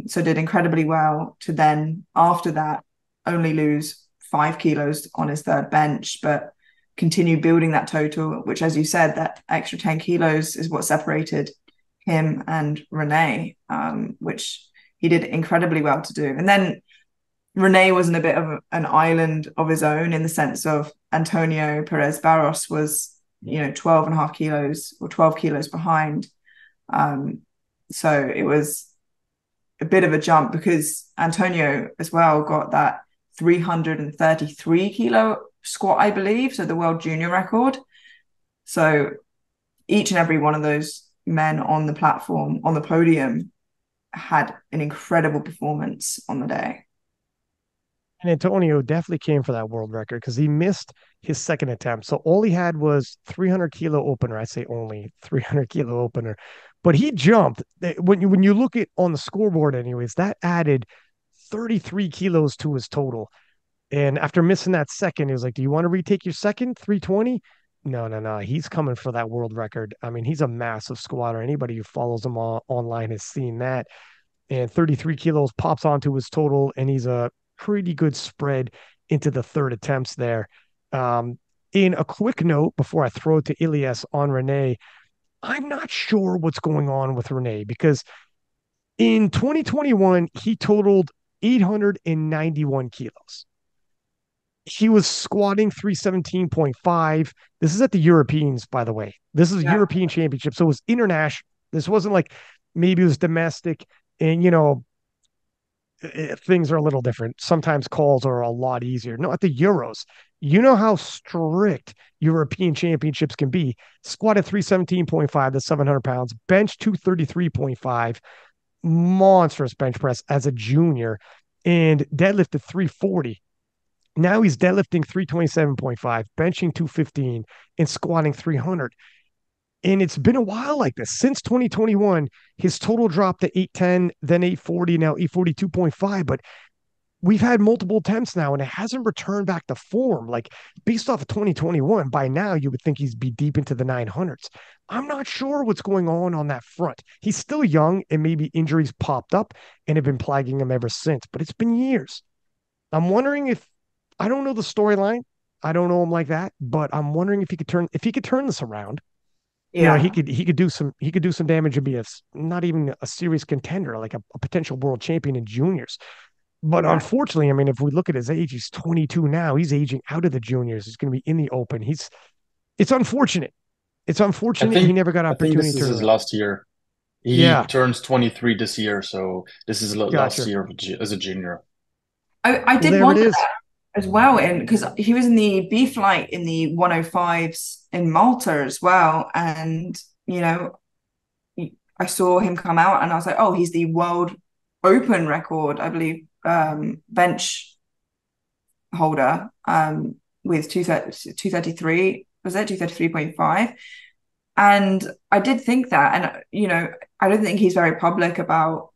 So did incredibly well to then, after that, only lose 5 kilos on his third bench, but continue building that total, which, as you said, that extra 10 kilos is what separated him and Renee, which he did incredibly well to do. And then Renee was in a bit of an island of his own, in the sense of Antonio Perez Barros was, 12 and a half kilos or 12 kilos behind. So it was a bit of a jump, because Antonio as well got that 333 kilo squat, I believe, so the world junior record. So each and every one of those men on the platform, on the podium, had an incredible performance on the day. And Antonio definitely came for that world record, because he missed his second attempt. So all he had was 300 kilo opener. I say only 300 kilo opener, but he jumped. When you look at on the scoreboard, anyways, that added 33 kilos to his total. And after missing that second, he was like, "Do you want to retake your second 320?" No. He's coming for that world record. I mean, he's a massive squatter. Anybody who follows him online has seen that. And 33 kilos pops onto his total, and he's a pretty good spread into the third attempts there. In a quick note, before I throw it to Elias on Renee, I'm not sure what's going on with Renee, because in 2021, he totaled 891 kilos. He was squatting 317.5. This is at the Europeans, by the way. This is European Championship. So it was international. This wasn't like maybe it was domestic. And, things are a little different. Sometimes calls are a lot easier. No, at the Euros, you know how strict European Championships can be. Squatted 317.5, that's 700 pounds. Bench 233.5. Monstrous bench press as a junior. And deadlifted 340. Now he's deadlifting 327.5, benching 215, and squatting 300. And it's been a while like this. Since 2021, his total dropped to 810, then 840, now 842.5. But we've had multiple attempts now, and it hasn't returned back to form. Like, based off of 2021, by now you would think he's be deep into the 900s. I'm not sure what's going on that front. He's still young, and maybe injuries popped up and have been plaguing him ever since. But it's been years. I'm wondering if I don't know the storyline. I don't know him like that, but I'm wondering if he could turn this around. Yeah. He could do some damage and be not even a serious contender, like a potential world champion in juniors. But unfortunately, I mean, if we look at his age, he's 22 now. He's aging out of the juniors. He's going to be in the open. It's unfortunate. It's unfortunate he never got opportunity. I think this is his last year. He turns 23 this year, so this is last year as a junior. I did wonder that as well, and because he was in the B flight in the 105s in Malta as well, and I saw him come out and I was like, oh, he's the world open record, I believe, bench holder, with 233, was it 233.5? And I did think that, and I don't think he's very public about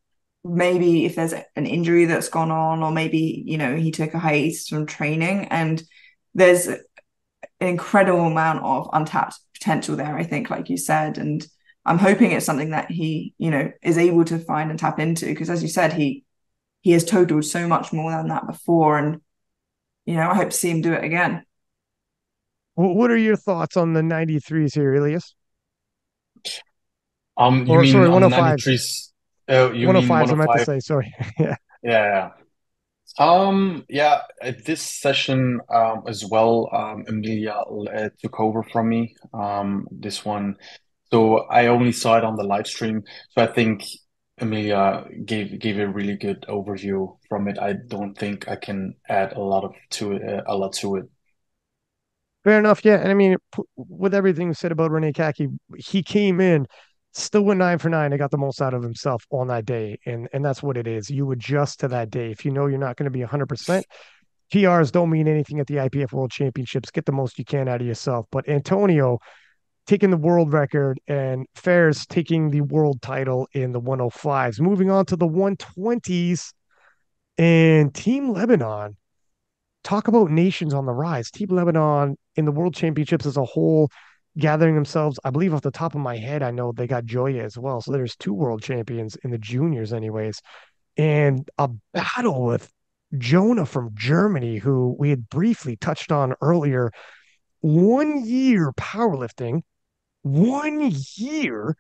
maybe if there's an injury that's gone on, or maybe he took a hiatus from training, and there's an incredible amount of untapped potential there, I think, like you said. And I'm hoping it's something that he is able to find and tap into, because as you said, he he has totaled so much more than that before. And, I hope to see him do it again. What are your thoughts on the 93s here, Elias? You Or mean sorry, on the 105s. 93s? You mean 105s, I meant to 105? say, sorry. Yeah. Yeah. Yeah, at this session as well, Amelia took over from me. This one, so I only saw it on the live stream. So I think Amelia gave a really good overview from it. I don't think I can add a lot to it. Fair enough. Yeah. And I mean, with everything said about Renee Kaki, he came in, still went 9 for 9. He got the most out of himself on that day. And that's what it is. You adjust to that day. If you know you're not going to be 100%, PRs don't mean anything at the IPF World Championships. Get the most you can out of yourself. But Antonio taking the world record and Ferris taking the world title in the 105s. Moving on to the 120s and Team Lebanon. Talk about nations on the rise. Team Lebanon in the World Championships as a whole, gathering themselves. I believe off the top of my head, I know they got Joya as well. So there's two world champions in the juniors, anyways, and a battle with Jonah from Germany, who we had briefly touched on earlier. 1 year powerlifting, 1 year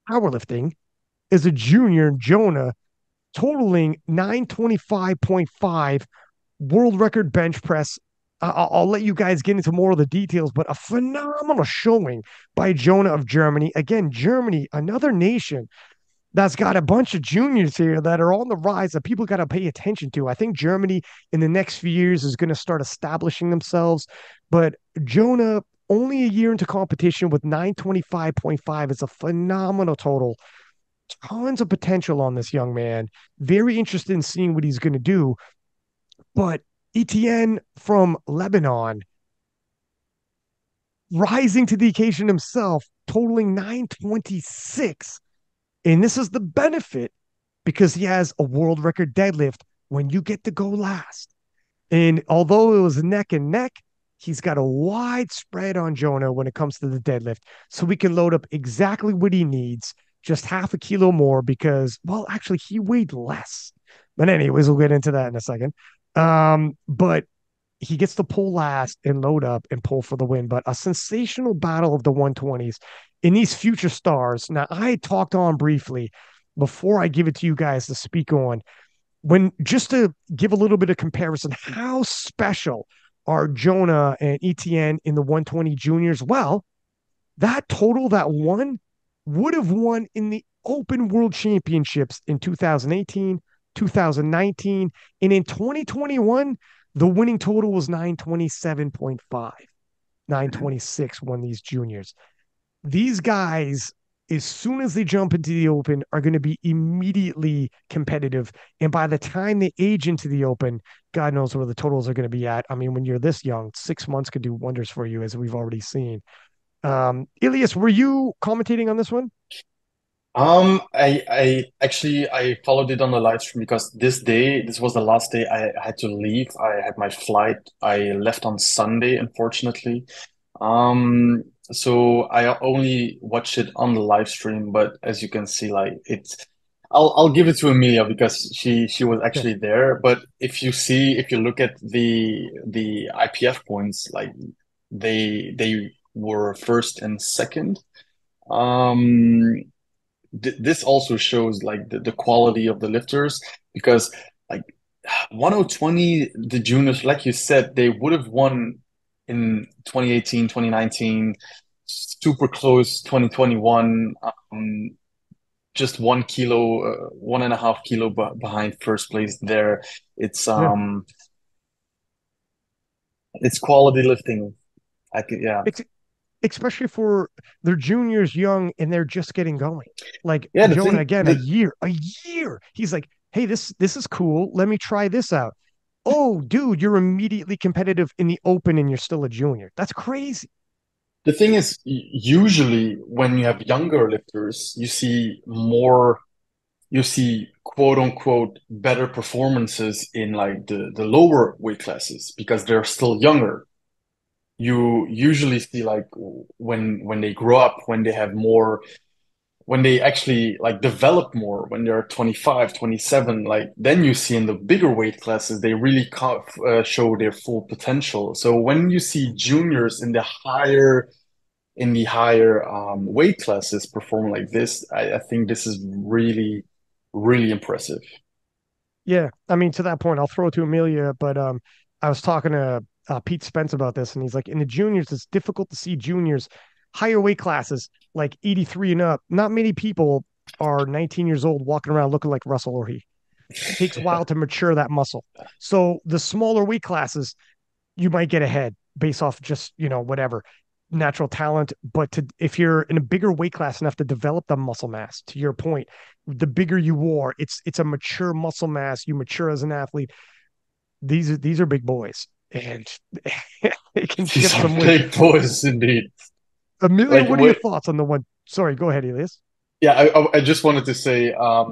powerlifting as a junior, Jonah totaling 925.5 world record bench press. I'll let you guys get into more of the details, but a phenomenal showing by Jonah of Germany. Again, Germany, another nation that's got a bunch of juniors here that are on the rise that people got to pay attention to. I think Germany in the next few years is going to start establishing themselves, but Jonah only a year into competition with 925.5 is a phenomenal total. Tons of potential on this young man. Very interested in seeing what he's going to do. But Etienne from Lebanon rising to the occasion himself, totaling 926. And this is the benefit because he has a world record deadlift when you get to go last. And although it was neck and neck, he's got a wide spread on Jonah when it comes to the deadlift. So we can load up exactly what he needs, just half a kilo more because, well, actually, he weighed less. But, anyways, we'll get into that in a second. But he gets to pull last and load up and pull for the win. But a sensational battle of the 120s in these future stars. Now, I talked on briefly before I give it to you guys to speak on when just to give a little bit of comparison, how special are Jonah and Etienne in the 120 juniors? Well, that total that won would have won in the Open World Championships in 2018, 2019, and in 2021, the winning total was 927.5. 926 won these juniors. These guys, as soon as they jump into the open, are going to be immediately competitive. And by the time they age into the open, God knows where the totals are going to be at. I mean, when you're this young, 6 months could do wonders for you, as we've already seen. Elias, were you commentating on this one? I actually I followed it on the live stream because this was the last day I had to leave. I had my flight. I left on Sunday, unfortunately. So I only watched it on the live stream, but as you can see, like I'll give it to Amelia because she was Yeah. actually there. But if you look at the IPF points, like they were first and second. Um, this also shows like the quality of the lifters because like 1020 the juniors like you said they would have won in 2018 2019 super close 2021 just 1 kilo 1.5 kilo behind first place there it's Yeah. um it's quality lifting I could yeah It's especially for their juniors young and they're just getting going. Like yeah the Jonah, thing again, the a year. He's like, hey, this is cool. Let me try this out. Oh, dude, you're immediately competitive in the open and you're still a junior. That's crazy. The thing is, usually when you have younger lifters, you see quote unquote better performances in like the lower weight classes because they're still younger. You usually see like when they grow up, when they have more when they actually like develop more, when they're 25, 27, like then you see in the bigger weight classes, they really show their full potential. So when you see juniors in the higher weight classes perform like this, I think this is really, really impressive. Yeah, I mean, to that point, I'll throw it to Amelia, but I was talking to Pete Spence about this, and he's like, in the juniors, it's difficult to see juniors higher weight classes, like 83 and up. Not many people are 19 years old walking around looking like Russell or he. It takes a while to mature that muscle. So the smaller weight classes, you might get ahead based off just, whatever natural talent. But if you're in a bigger weight class enough to develop the muscle mass, to your point, the bigger you are, it's a mature muscle mass. You mature as an athlete. These are big boys, and they can These ship are some weight. big boys indeed. Amelia, Like what are your what? thoughts on the one? Sorry, go ahead, Elias. Yeah, I just wanted to say, I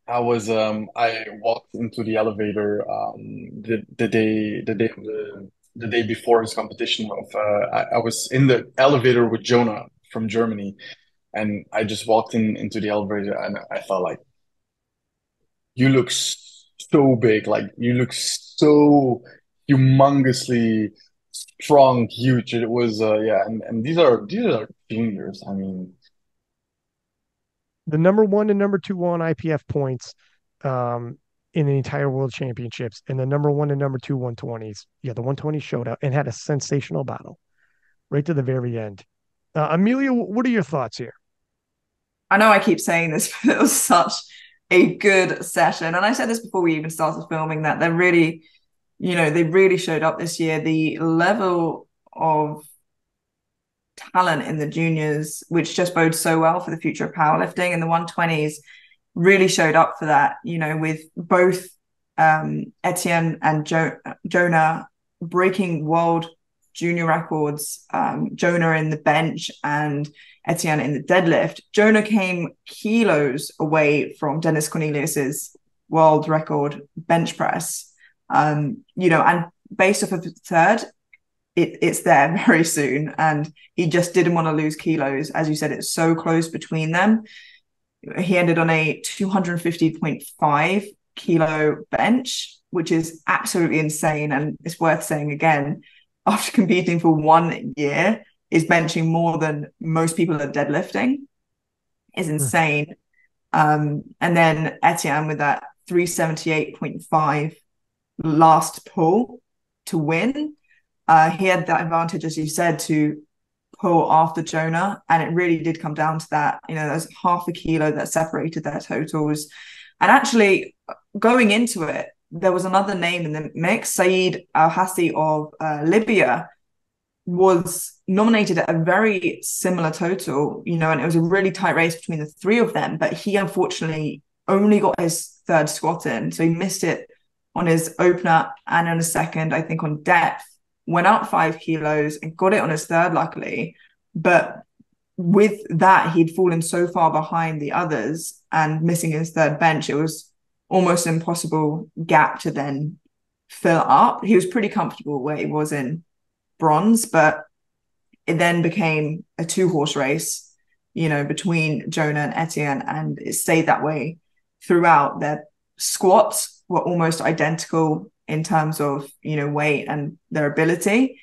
walked into the elevator the day before his competition I was in the elevator with Jonah from Germany, and I just walked into the elevator and I thought like, you look so big, like you look so humongously strong, huge. It was yeah, and these are juniors. I mean, The number one and number two on IPF points in the entire World Championships, and the number one and number two 120s. Yeah, the 120 showed up and had a sensational battle right to the very end. Amelia, what are your thoughts here? I know I keep saying this, but it was such a good session. And I said this before we even started filming that they're really, they really showed up this year. The level of talent in the juniors, which just bodes so well for the future of powerlifting, and the 120s really showed up for that, with both Etienne and Jonah breaking world junior records, Jonah in the bench and Etienne in the deadlift. Jonah came kilos away from Dennis Cornelius's world record bench press. And based off of the third, it's there very soon. And he just didn't want to lose kilos. As you said, it's so close between them. He ended on a 250.5 kilo bench, which is absolutely insane. And it's worth saying again, after competing for 1 year, is benching more than most people are deadlifting is insane. And then Etienne with that 378.5 last pull to win. He had that advantage, as you said, to pull after Jonah, and it really did come down to that. There's half a kilo that separated their totals. And actually, going into it, there was another name in the mix. Saeed Al Hassi of Libya was nominated at a very similar total, and it was a really tight race between the three of them. But he unfortunately only got his third squat in, so he missed it on his opener and on his second, I think, on depth. Went up 5 kilos and got it on his third, luckily. But with that, he'd fallen so far behind the others and missing his third bench, it was almost an impossible gap to then fill up. He was pretty comfortable where he was in bronze, but it then became a 2-horse race, between Jonah and Etienne, and it stayed that way throughout. Their squats were almost identical in terms of, weight and their ability.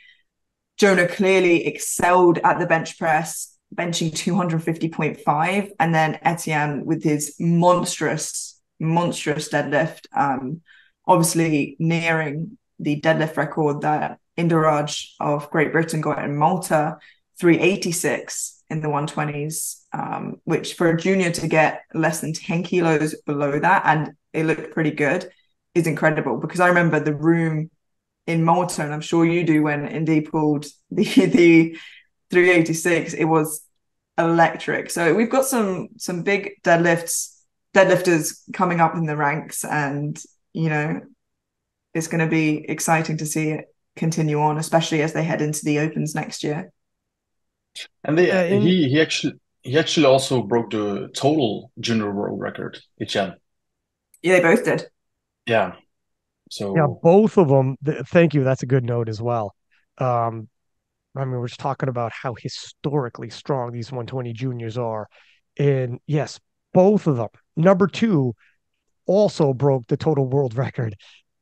Jonah clearly excelled at the bench press, benching 250.5, and then Etienne with his monstrous deadlift, obviously nearing the deadlift record that Indaraj of Great Britain got in Malta, 386 in the 120s, which for a junior to get less than 10 kilos below that, and it looked pretty good, is incredible. Because I remember the room in Malta, and I'm sure you do, when Indy pulled the 386, it was electric. So we've got some big deadlifters coming up in the ranks, and it's going to be exciting to see it continue on, especially as they head into the Opens next year. and he actually also broke the total junior world record, Etienne. Yeah, they both did. Yeah. Yeah, So both of them. Thank you. That's a good note as well. I mean, we're just talking about how historically strong these 120 juniors are. And yes, both of them. Number two also broke the total world record.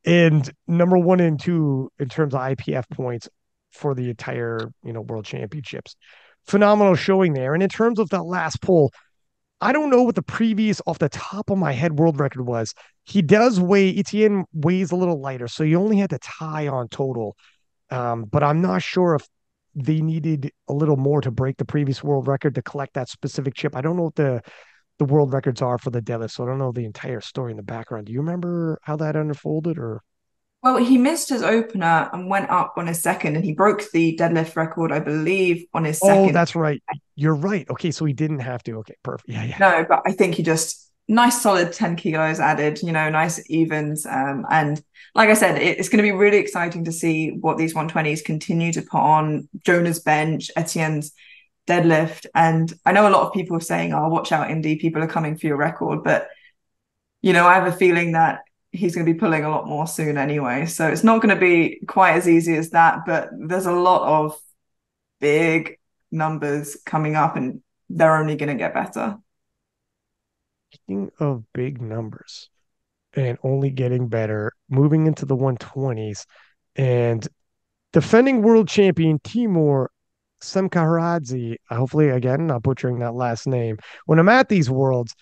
And number one and two in terms of IPF points for the entire, world championships. Phenomenal showing there. And in terms of that last poll, I don't know what the previous off the top of my head world record was. He does weigh Etienne weighs a little lighter, so you only had to tie on total. But I'm not sure if they needed a little more to break the previous world record to collect that specific chip. I don't know what the world records are for the deadlift, so I don't know the entire story in the background. Do you remember how that unfolded, or? Well, he missed his opener and went up on his second, and he broke the deadlift record, I believe, on his Oh, second. that's right. You're right. Okay, so he didn't have to. Okay, perfect. Yeah, yeah. No, but I think he just nice solid 10 kilos added, nice evens. And like I said, it's going to be really exciting to see what these 120s continue to put on. Jonah's bench, Etienne's deadlift. And I know a lot of people are saying, oh, watch out, Indy, people are coming for your record. But, I have a feeling that he's going to be pulling a lot more soon anyway. So it's not going to be quite as easy as that. But there's a lot of big numbers coming up, and they're only going to get better. Speaking of big numbers and only getting better, moving into the 120s and defending world champion Timur Semkaradze, hopefully again not butchering that last name. When I'm at these worlds,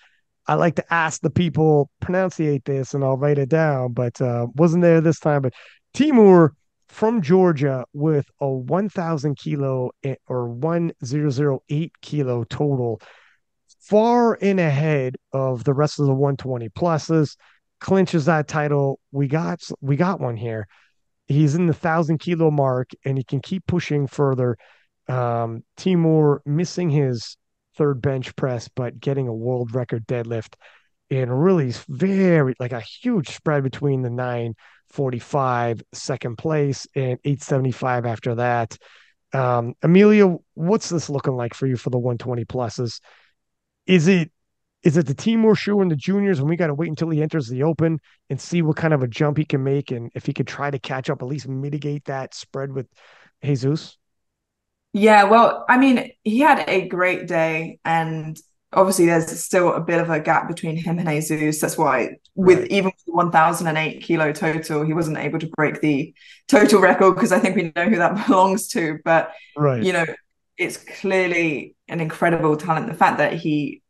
I like to ask the people pronunciate this and I'll write it down, but wasn't there this time. But Timur from Georgia with a 1,000 kilo or 1,008 kilo total, far in ahead of the rest of the 120 pluses, clinches that title. We got one here. He's in the 1,000 kilo mark and he can keep pushing further. Timur missing his third bench press, but getting a world record deadlift, and really very like a huge spread between the 945 second place and 875 after that. Amelia, what's this looking like for you for the 120 pluses? Is it is it the Timur shoe in the juniors, and we got to wait until he enters the open and see what kind of a jump he can make, and if he could try to catch up, at least mitigate that spread with Jesus? Yeah, well, I mean, he had a great day, and obviously there's still a bit of a gap between him and Jesus. That's why with Right. even with the 1,008 kilo total, he wasn't able to break the total record because I think we know who that belongs to. But Right. you know, it's clearly an incredible talent. The fact that he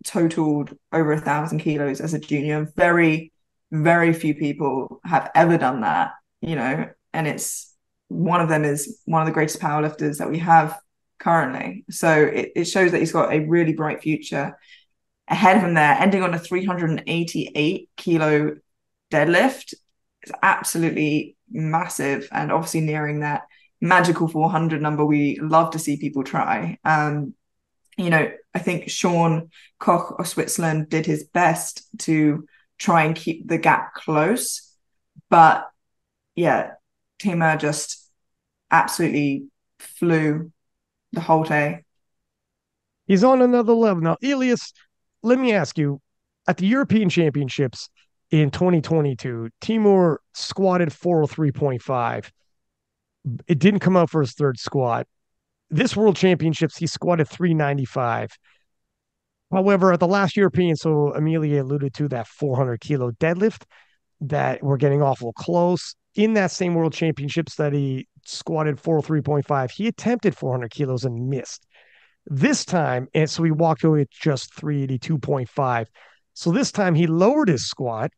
totaled over 1,000 kilos as a junior, very, very few people have ever done that, and it's one of them is one of the greatest powerlifters that we have currently. So it shows that he's got a really bright future ahead of him there, ending on a 388 kilo deadlift. It's absolutely massive, and obviously nearing that magical 400 number we love to see people try. I think Sean Koch of Switzerland did his best to try and keep the gap close. But yeah, Timur just absolutely flew the whole day. He's on another level. Now, Elias, let me ask you, at the European Championships in 2022, Timur squatted 403.5. It didn't come out for his third squat. This World Championships, he squatted 395. However, at the last European, so Amelia alluded to that 400 kilo deadlift, that we're getting awful close. In that same World Championships that he squatted 403.5, he attempted 400 kilos and missed. This time, and so he walked away with just 382.5. So this time he lowered his squat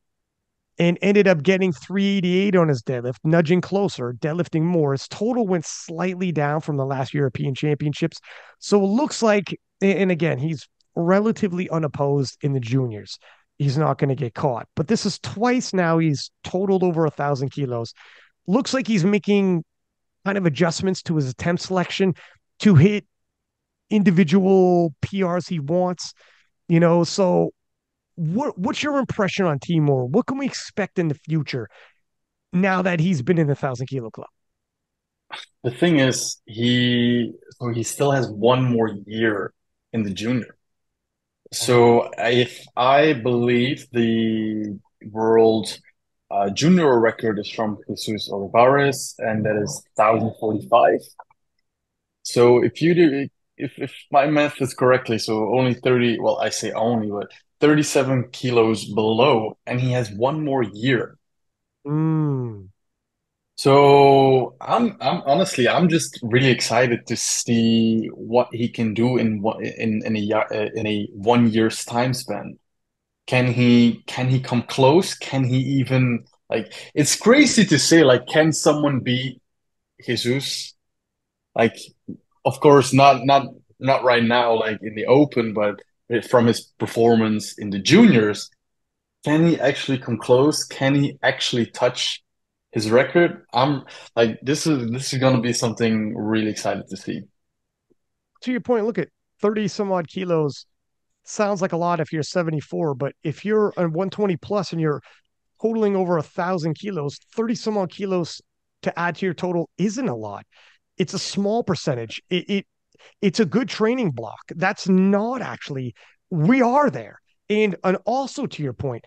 and ended up getting 388 on his deadlift, nudging closer, deadlifting more. His total went slightly down from the last European Championships. So it looks like, and again, he's relatively unopposed in the juniors. He's not going to get caught. But this is twice now he's totaled over 1,000 kilos. Looks like he's making kind of adjustments to his attempt selection to hit individual PRs he wants, So what's your impression on Timur? What can we expect in the future now that he's been in the 1,000 kilo club? The thing is, he still has one more year in the junior. Oh, So if I believe the world junior record is from Jesus Olivares, and that is 1,045. So if you do, if my math is correctly, so only 30, well, I say only, but 37 kilos below, and he has one more year. Mm. So I'm honestly I'm just really excited to see what he can do in a 1 year's time span. Can he come close? Can he even like it's crazy to say like can someone beat Jesus? Like of course not right now like in the open, but from his performance in the juniors, can he actually come close? Can he actually touch his record? I'm like this is gonna be something really excited to see. To your point, look at 30 some odd kilos sounds like a lot if you're 74, but if you're a 120 plus and you're totaling over 1,000 kilos, 30 some odd kilos to add to your total isn't a lot. It's a small percentage. It's a good training block. That's not actually, we are there. And also to your point,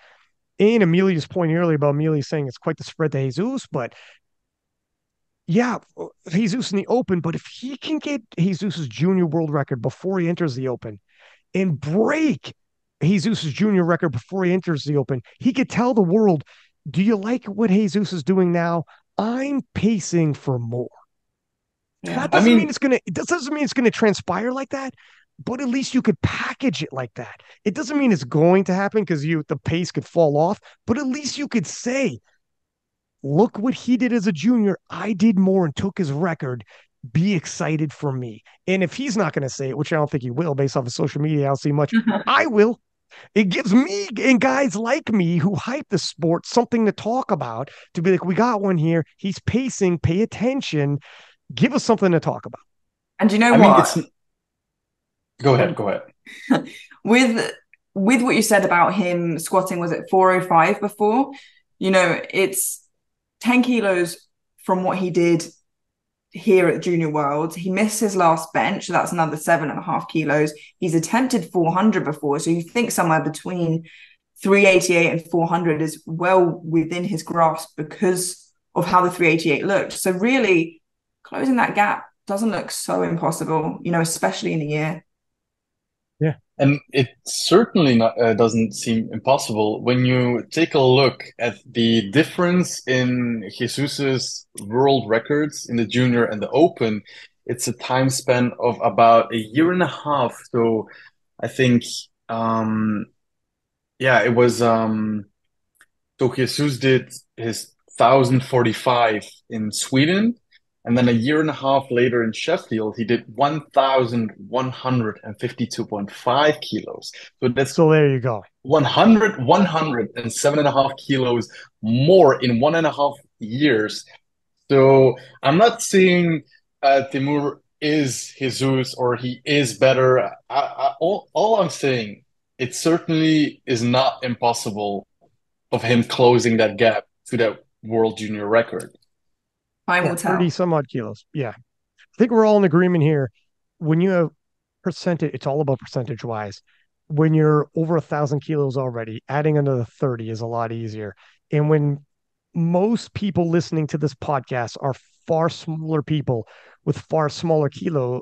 and Amelia's point earlier about Amelia saying it's quite the spread to Jesus, but yeah, Jesus in the open, but if he can get Jesus's junior world record before he enters the open and break Jesus's junior record before he enters the open, he could tell the world, do you like what Jesus is doing now? I'm pacing for more. Yeah. That I doesn't mean mean, it's gonna. It doesn't mean it's gonna transpire like that. But at least you could package it like that. It doesn't mean it's going to happen because the pace could fall off. But at least you could say, "Look what he did as a junior. I did more and took his record. Be excited for me." And if he's not going to say it, which I don't think he will, based off of social media, I don't see much. I will. It gives me and guys like me who hype the sport something to talk about. To be like, we got one here. He's pacing. Pay attention. Give us something to talk about. And you know I mean what? it's go ahead, go ahead. with with what you said about him squatting, was it 405 before? It's 10 kilos from what he did here at Junior World. He missed his last bench, so that's another 7.5 kilos. He's attempted 400 before, so you think somewhere between 388 and 400 is well within his grasp because of how the 388 looked. So really, closing that gap doesn't look so impossible, especially in a year. Yeah. And it certainly doesn't seem impossible when you take a look at the difference in Jesus's world records in the junior and the open. It's a time span of about a year and a half. So I think, yeah, it was so Jesus did his 1,045 in Sweden, and then a year and a half later in Sheffield, he did 1,152.5 kilos. So that's So there you go. 107.5 kilos more in 1.5 years. So I'm not saying Timur is Jesus or he is better. All I'm saying, it certainly is not impossible of him closing that gap to that world junior record. Time Yeah, will 30 tell. some odd kilos. Yeah. I think we're all in agreement here. When you have percentage, it's all about percentage wise. When you're over 1,000 kilos already, adding another 30 is a lot easier. And when most people listening to this podcast are far smaller people with far smaller kilo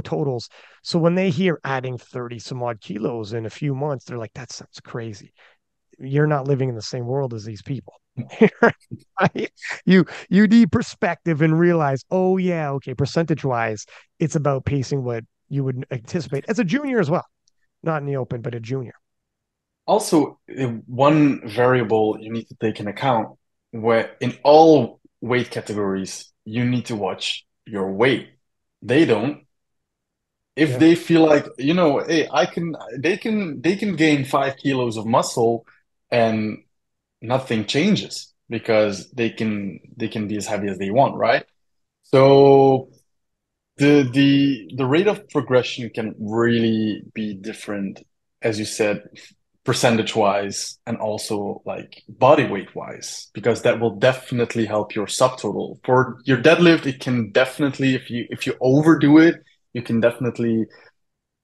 totals. So when they hear adding 30 some odd kilos in a few months, they're like, that sounds crazy. You're not living in the same world as these people. Right? You need perspective and realize, oh yeah, okay, percentage wise, it's about pacing what you would anticipate as a junior as well, not in the open, but a junior. Also, one variable you need to take in account where in all weight categories, you need to watch your weight. They don't. If Yeah. they feel like, hey, they can gain 5 kilos of muscle and nothing changes because they can be as heavy as they want, right? So the rate of progression can really be different, as you said, percentage wise and also like body weight wise, because that will definitely help your subtotal. For your deadlift, it can definitely, if you overdo it, you can definitely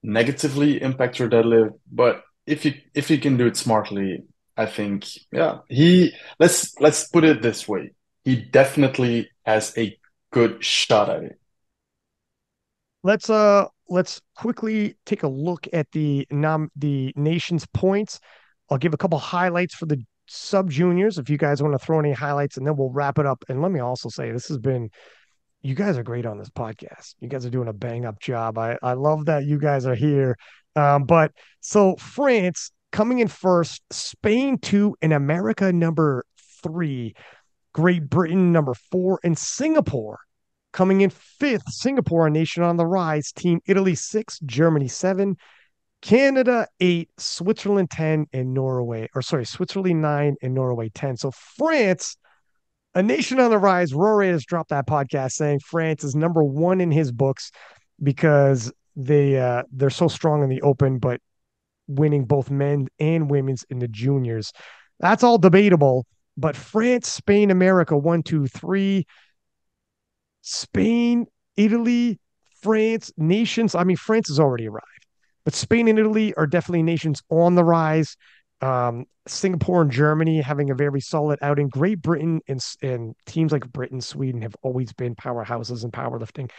negatively impact your deadlift. But if you can do it smartly, I think, yeah, let's put it this way. He definitely has a good shot at it. let's quickly take a look at the nation's points. I'll give a couple highlights for the sub juniors if you guys want to throw any highlights, and then we'll wrap it up. And let me also say this has been you guys are great on this podcast. You guys are doing a bang up job. I love that you guys are here. But so France coming in first, Spain two, and America number three, Great Britain number four, and Singapore coming in fifth. Singapore, a nation on the rise. Team Italy six, Germany seven, Canada eight, Switzerland 10, and Norway, or sorry, Switzerland nine and Norway 10. So France, a nation on the rise. Rory has dropped that podcast saying France is number one in his books because they're so strong in the open, but winning both men and women's in the juniors. That's all debatable. But France, Spain, America, one, two, three. Spain, Italy, France, nations. I mean, France has already arrived, but Spain and Italy are definitely nations on the rise. Singapore and Germany having a very solid outing. Great Britain and teams like Britain, Sweden have always been powerhouses in powerlifting,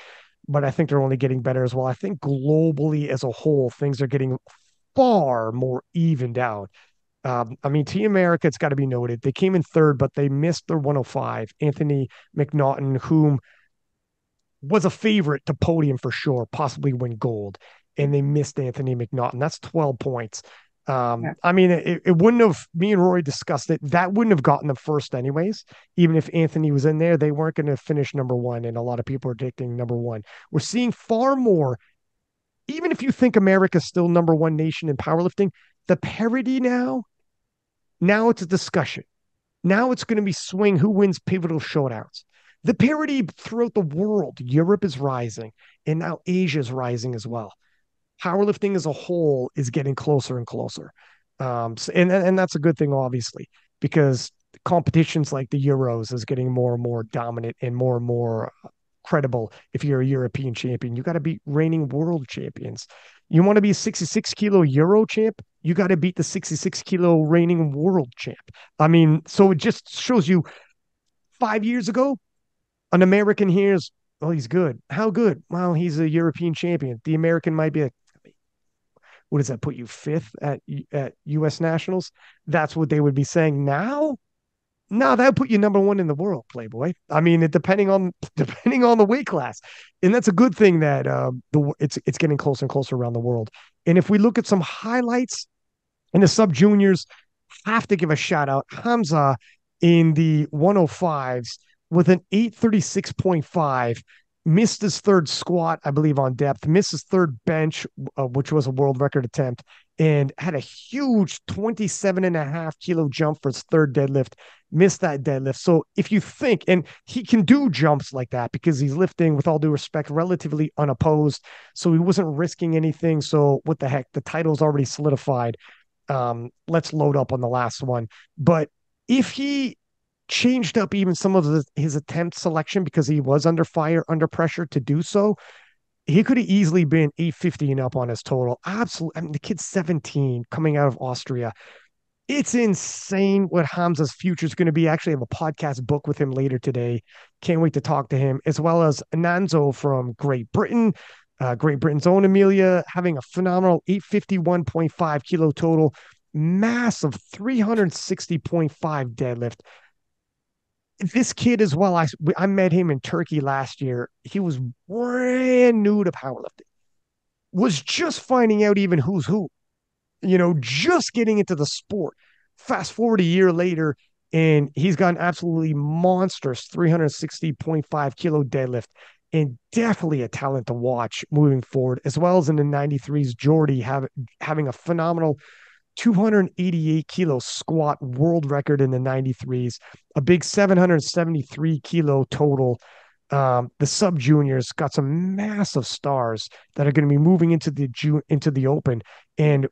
but I think they're only getting better as well. I think globally as a whole, things are getting far more evened out. I mean, Team America, it's got to be noted. They came in third, but they missed their 105. Anthony McNaughton, whom was a favorite to podium for sure, possibly win gold, and they missed Anthony McNaughton. That's 12 points. Yeah. I mean, it wouldn't have, me and Rory discussed it. That wouldn't have gotten them first, anyways. Even if Anthony was in there, they weren't going to finish number one. And a lot of people are predicting number one. We're seeing far more, even if you think America's still number one nation in powerlifting, the parity now it's a discussion. Now it's going to be swing who wins pivotal showdowns. The parity throughout the world, Europe is rising, and now Asia is rising as well. Powerlifting as a whole is getting closer and closer. And that's a good thing, obviously, because competitions like the Euros is getting more and more dominant and more credible. If you're a European champion, you got to beat reigning world champions. You want to be a 66 kilo Euro champ, you got to beat the 66 kilo reigning world champ. I mean, so it just shows you 5 years ago, an American hears, oh, he's good. How good? Well, he's a European champion. The American might be a, what does that put you fifth at U.S. Nationals? That's what they would be saying now. No, that would put you number one in the world, Playboy. I mean, depending on the weight class, and that's a good thing that it's getting closer and closer around the world. And if we look at some highlights in the sub juniors, have to give a shout out Hamza in the 105s with an 836.5. Missed his third squat, I believe, on depth, missed his third bench, which was a world record attempt, and had a huge 27.5 kilo jump for his third deadlift, missed that deadlift. So if you think, and he can do jumps like that because he's lifting, with all due respect, relatively unopposed. So he wasn't risking anything. So what the heck? The title's already solidified. Let's load up on the last one. But if he changed up even some of his attempt selection because he was under fire, under pressure to do so, he could have easily been 850 and up on his total. Absolutely. I mean, the kid's 17 coming out of Austria. It's insane what Hamza's future is going to be. Actually, I have a podcast book with him later today. Can't wait to talk to him, as well as Ananzo from Great Britain. Great Britain's own Amelia having a phenomenal 851.5 kilo total, massive 360.5 deadlift. This kid as well, I met him in Turkey last year. He was brand new to powerlifting, was just finding out even who's who, just getting into the sport. Fast forward a year later, and he's got an absolutely monstrous 360.5 kilo deadlift, and definitely a talent to watch moving forward, as well as in the 93s, Jordy having a phenomenal 288 kilo squat world record in the 93s, a big 773 kilo total. The sub juniors got some massive stars that are going to be moving into the open. And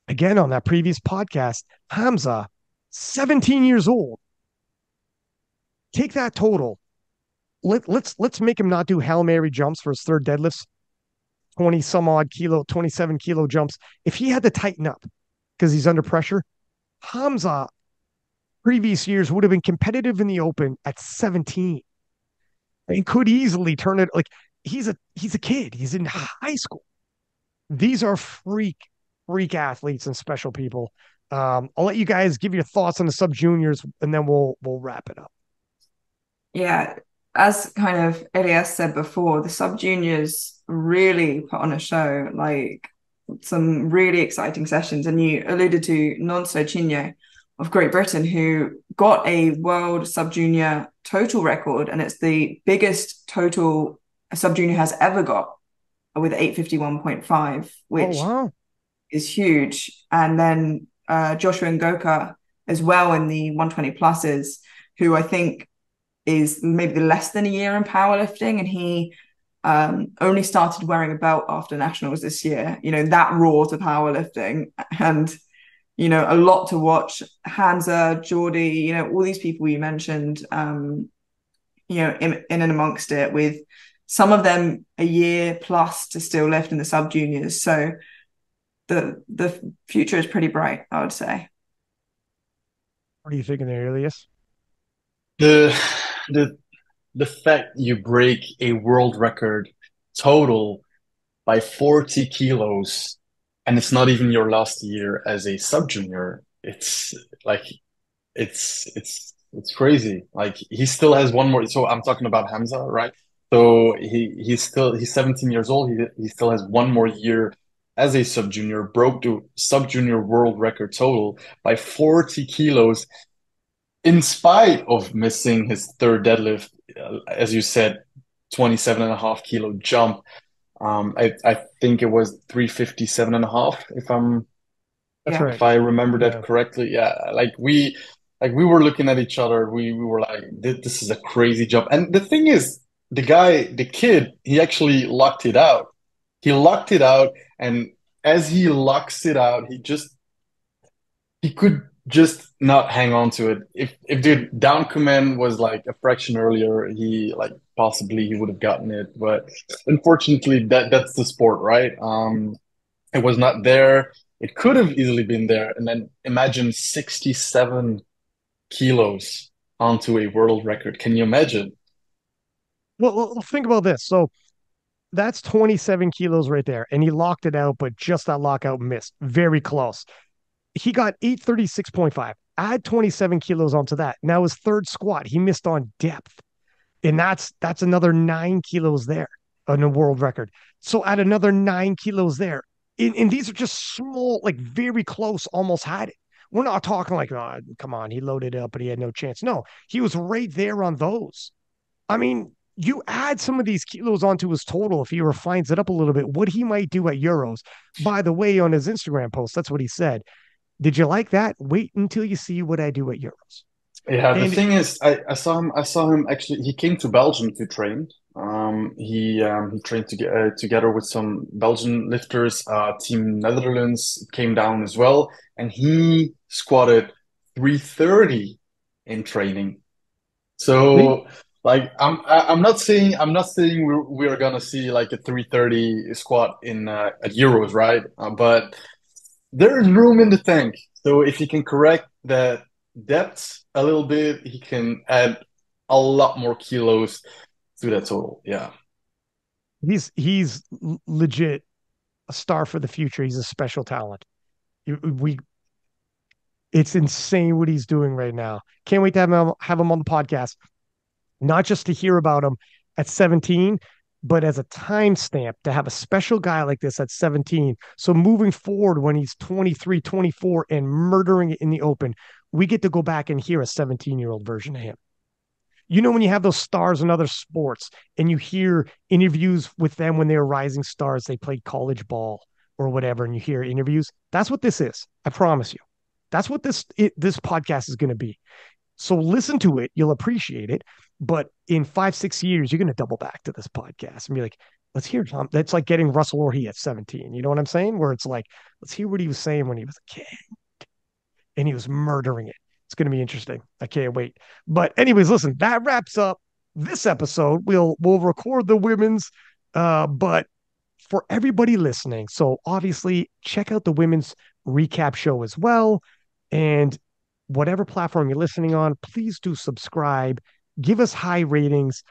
again, on that previous podcast, Hamza, 17 years old. Take that total. Let's make him not do Hail Mary jumps for his third deadlifts, 20 some odd kilo, 27 kilo jumps. If he had to tighten up because he's under pressure, Hamza previous years would have been competitive in the open at 17 and could easily turn it. Like, he's a kid. He's in high school. These are freak athletes and special people. I'll let you guys give your thoughts on the sub juniors, and then we'll wrap it up. Yeah, as kind of Elias said before, the sub juniors really put on a show, like some really exciting sessions. And you alluded to Nonso Chinyo of Great Britain, who got a world sub junior total record, and it's the biggest total a sub junior has ever got with 851.5, Oh which wow. is huge. And then Joshua Ngoka as well in the 120 pluses, who I think is maybe less than a year in powerlifting, and he only started wearing a belt after nationals this year. You know, that raw to powerlifting, and you know, a lot to watch. Hansa, Geordie, you know, all these people you mentioned, you know, in and amongst it, with some of them a year plus to still lift in the sub juniors. So the future is pretty bright, I would say. What are you thinking there, Elias? The the the fact you break a world record total by 40 kilos, and it's not even your last year as a sub junior, it's like it's crazy. Like he still has one more. So I'm talking about Hamza, right? So he's 17 years old. He still has one more year as a sub junior. Broke the sub junior world record total by 40 kilos, in spite of missing his third deadlift, as you said, 27 and a half kilo jump. I think it was 357 and a half, That's Yeah. right. if I remember that Yeah. correctly. Yeah, like we were looking at each other. We were like, this is a crazy jump. And the thing is, the kid, he actually locked it out. He locked it out, and as he locks it out, he could just not hang on to it. If the down command was like a fraction earlier, he like possibly he would have gotten it. But unfortunately, that's the sport, right? It was not there. It could have easily been there. And then imagine 67 kilos onto a world record. Can you imagine? Well, think about this. So that's 27 kilos right there. And he locked it out, but just that lockout missed. Very close. He got 836.5. Add 27 kilos onto that. Now his third squat, he missed on depth. And that's another 9 kilos there on a world record. So add another 9 kilos there. And these are just small, like very close, almost had it. We're not talking like, oh, come on, he loaded up, but he had no chance. No, he was right there on those. I mean, you add some of these kilos onto his total if he refines it up a little bit, what he might do at Euros. By the way, on his Instagram post, that's what he said. Did you like that? Wait until you see what I do at Euros. Yeah, the And thing is, I saw him actually. He came to Belgium to train. He trained together with some Belgian lifters. Team Netherlands came down as well, and he squatted 330 in training. see, So, like, I'm not saying we're gonna see like a 330 squat in at Euros, right? But there is room in the tank. So if he can correct that depth a little bit, he can add a lot more kilos to that total. Yeah. he's legit a star for the future. He's a special talent. We It's insane what he's doing right now. Can't wait to have him on the podcast, not just to hear about him at 17, but as a timestamp to have a special guy like this at 17. So moving forward, when he's 23, 24, and murdering it in the open, we get to go back and hear a 17-year-old version of him. You know, when you have those stars in other sports and you hear interviews with them when they were rising stars, they played college ball or whatever, and you hear interviews, that's what this is. I promise you. That's what this podcast is going to be. So listen to it, you'll appreciate it. But in 5, 6 years, you're going to double back to this podcast and be like, let's hear Tom. That's like getting Russell Orhe at 17. You know what I'm saying? Where it's like, let's hear what he was saying when he was a kid and he was murdering it. It's going to be interesting. I can't wait. But anyways, listen, that wraps up this episode. We'll record the women's, but for everybody listening, so obviously check out the women's recap show as well. And whatever platform you're listening on, please do subscribe, give us high ratings,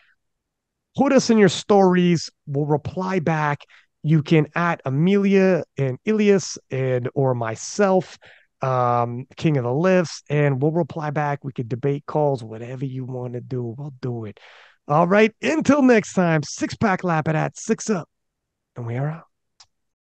Put us in your stories. We'll reply back. You can at Amelia and Elias and or myself, King of the Lifts, and we'll reply back. We could debate calls, whatever you want to do, we'll do it. All right. Until next time, six pack Lapadat, six up, and we are out.